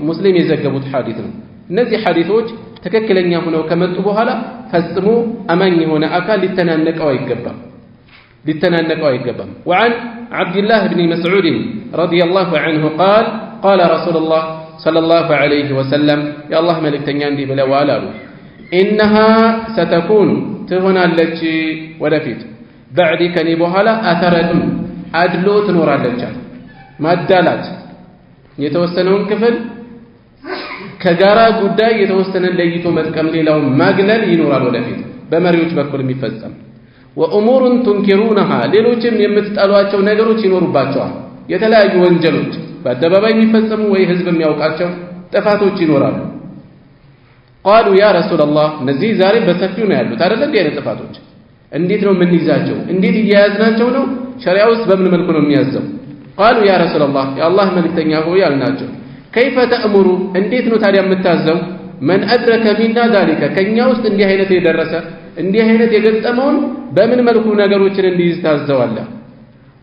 ሙስሊም የዘገቡት ሐዲስ ነው እነዚህ ሐዲሶች ትክክለኛ ሆነው ከመጡ በኋላ ፈጽሞ አማኝ የሆነ አካል ሊተናነቀው አይገባም وعن عبد الله بن مسعود رضي الله عنه قال رسول الله صلى الله عليه وسلم يا الله ملكتني عندي بلا والالو انها ستكون ትሆናለች ወደፊት بعد كني በኋላ አተረቱን አድሎ ትኖራለች ማዳላት የተወሰነውን ክፍል ከጋራ ጉዳይ የተወሰነ ለይቶ መጥቀም ሌላው ማግነን ይኖራል ወደፊት በመሪዎች በኩል የሚፈጸም وامور تنكرونها ሌሎችም የምትጣሏቸው ነገሮች ይኖሩባቸዋል የተለያዩ ወንጀሎች በአደባባይ የሚፈጸሙ ወይ ህዝብ የሚያውቃቸው ጥፋቶች ይኖራሉ قالوا يا رسول الله እነዚህ ዛሬ በሰፊው ነው ያሉት አይደል እንዴ አይነት ጥፋቶች እንዴት ነው የምንይዛቸው እንዴት እያያዝናቸው ነው ሸሪዓ ውስጥ በምን መልኩ ነው የሚያዘው قالوا يا رسول الله يا الله መልእክተኛ ሆይ ያልናቸው كيف تأمر እንዴት ነው ታዲያ የምታዘው من أدرك منا ذلك ከኛ ውስጥ እንዲህ አይነት የደረሰ እንዲህ አይነት የገጠመውን በምን መልኩ ነገሮችን እንዲይዝ ታዘዋለህ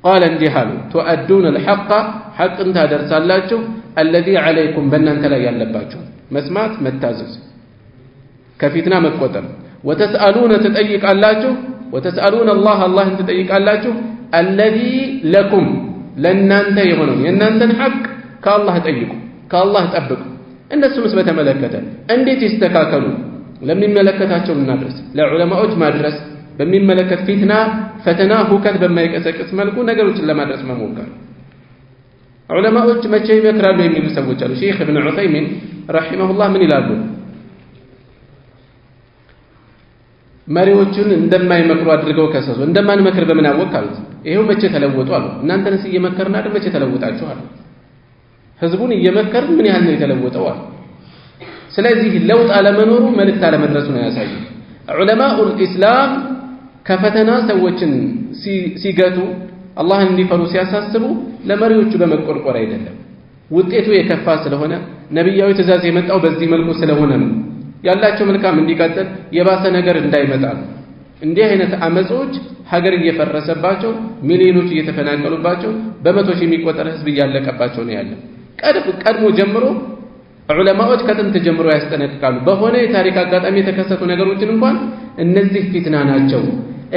قال እንዲህ አሉ تؤدون الحق حق ታደርሳላችሁ الذي عليكم በእናንተ ላይ ያለባችሁ መስማት መታዘዝ ከፊትና መቆጠብ وتسألون تጠይቃላችሁ وتسألون الله تጠይቃላችሁ الذي لكم ለእናንተ የሆነው የእናንተን ሐቅ ከአላህ ጠይቁ ከአላህ ጠብቁ እነሱንስ በተመለከተ እንዴት ይስተካከሉ ለሚመለከታቸው እናድረስ ለዑለማዎች ማድረስ በሚመለከት ፊትና ፈተና ሁከት በማይቀሰቅስ መልኩ ነገሮችን ለማድረስ መሞከር ዑለማዎች መቼ ይመክራሉ የሚሉ ሰዎች አሉ ሼክ ኢብኑ ዑሰይሚን ረሂመሁላህ ምን ይላሉ መሪዎችን እንደማይመክሩ አድርገው ከሰሱ እንደማንመክር በምን አወቅ አሉት ይሄው መቼ ተለወጡ አሉ እናንተንስ እየመከርና አይደል መቼ ተለወጣችሁ አሉ ህዝቡን እየመከርን ምን ያህል ነው የተለወጠው አሉ ስለዚህ ለውጥ አለመኖሩ መልእክት አለመድረሱ ነው ያሳየው ዑለማኡል ኢስላም ከፈተና ሰዎችን ሲገቱ አላህን እንዲፈሩ ሲያሳስቡ ለመሪዎቹ በመቆርቆር አይደለም ውጤቱ የከፋ ስለሆነ ነብያዊ ትእዛዝ የመጣው በዚህ መልኩ ስለሆነ ነው ያላቸው መልካም እንዲቀጥል የባሰ ነገር እንዳይመጣ እንዲህ አይነት አመጾች ሀገር እየፈረሰባቸው ሚሊዮኖች እየተፈናቀሉባቸው በመቶ ሺህ የሚቆጠር ህዝብ እያለቀባቸው ነው ያለው ቀድሞ ጀምሮ ዑለማዎች ከጥንት ጀምሮ ያስጠነቅቃሉ በሆነ የታሪክ አጋጣሚ የተከሰቱ ነገሮችን እንኳን እነዚህ ፊትና ናቸው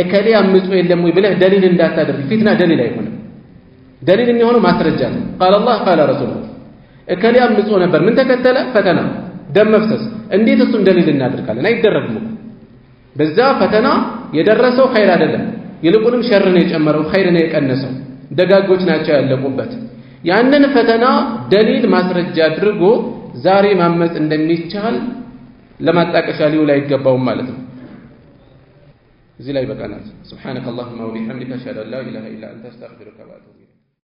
እከሌ አምጾ የለም ወይ ብለህ ደሊል እንዳታደርግ ፊትና ደሊል አይሆንም ደሊል የሚሆነው ማስረጃ ነው قال الله قال رسول እከሌ አምጾ ነበር ምን ተከተለ ፈተና ደም መፍሰስ እንዴት እሱን ደሊል እናደርጋለን አይደረግም በዛ ፈተና የደረሰው ኸይር አይደለም ይልቁንም ሸር ነው የጨመረው ኸይር ነው የቀነሰው ደጋጎች ናቸው ያለቁበት ያንን ፈተና ደሊል ማስረጃ አድርጎ ዛሬ ማመጽ እንደሚቻል ለማጣቀሻ ሊውል አይገባውም ማለት ነው እዚህ ላይ በቃናት سبحانك اللهم وبحمدك اشهد ان لا اله الا انت استغفرك واتوب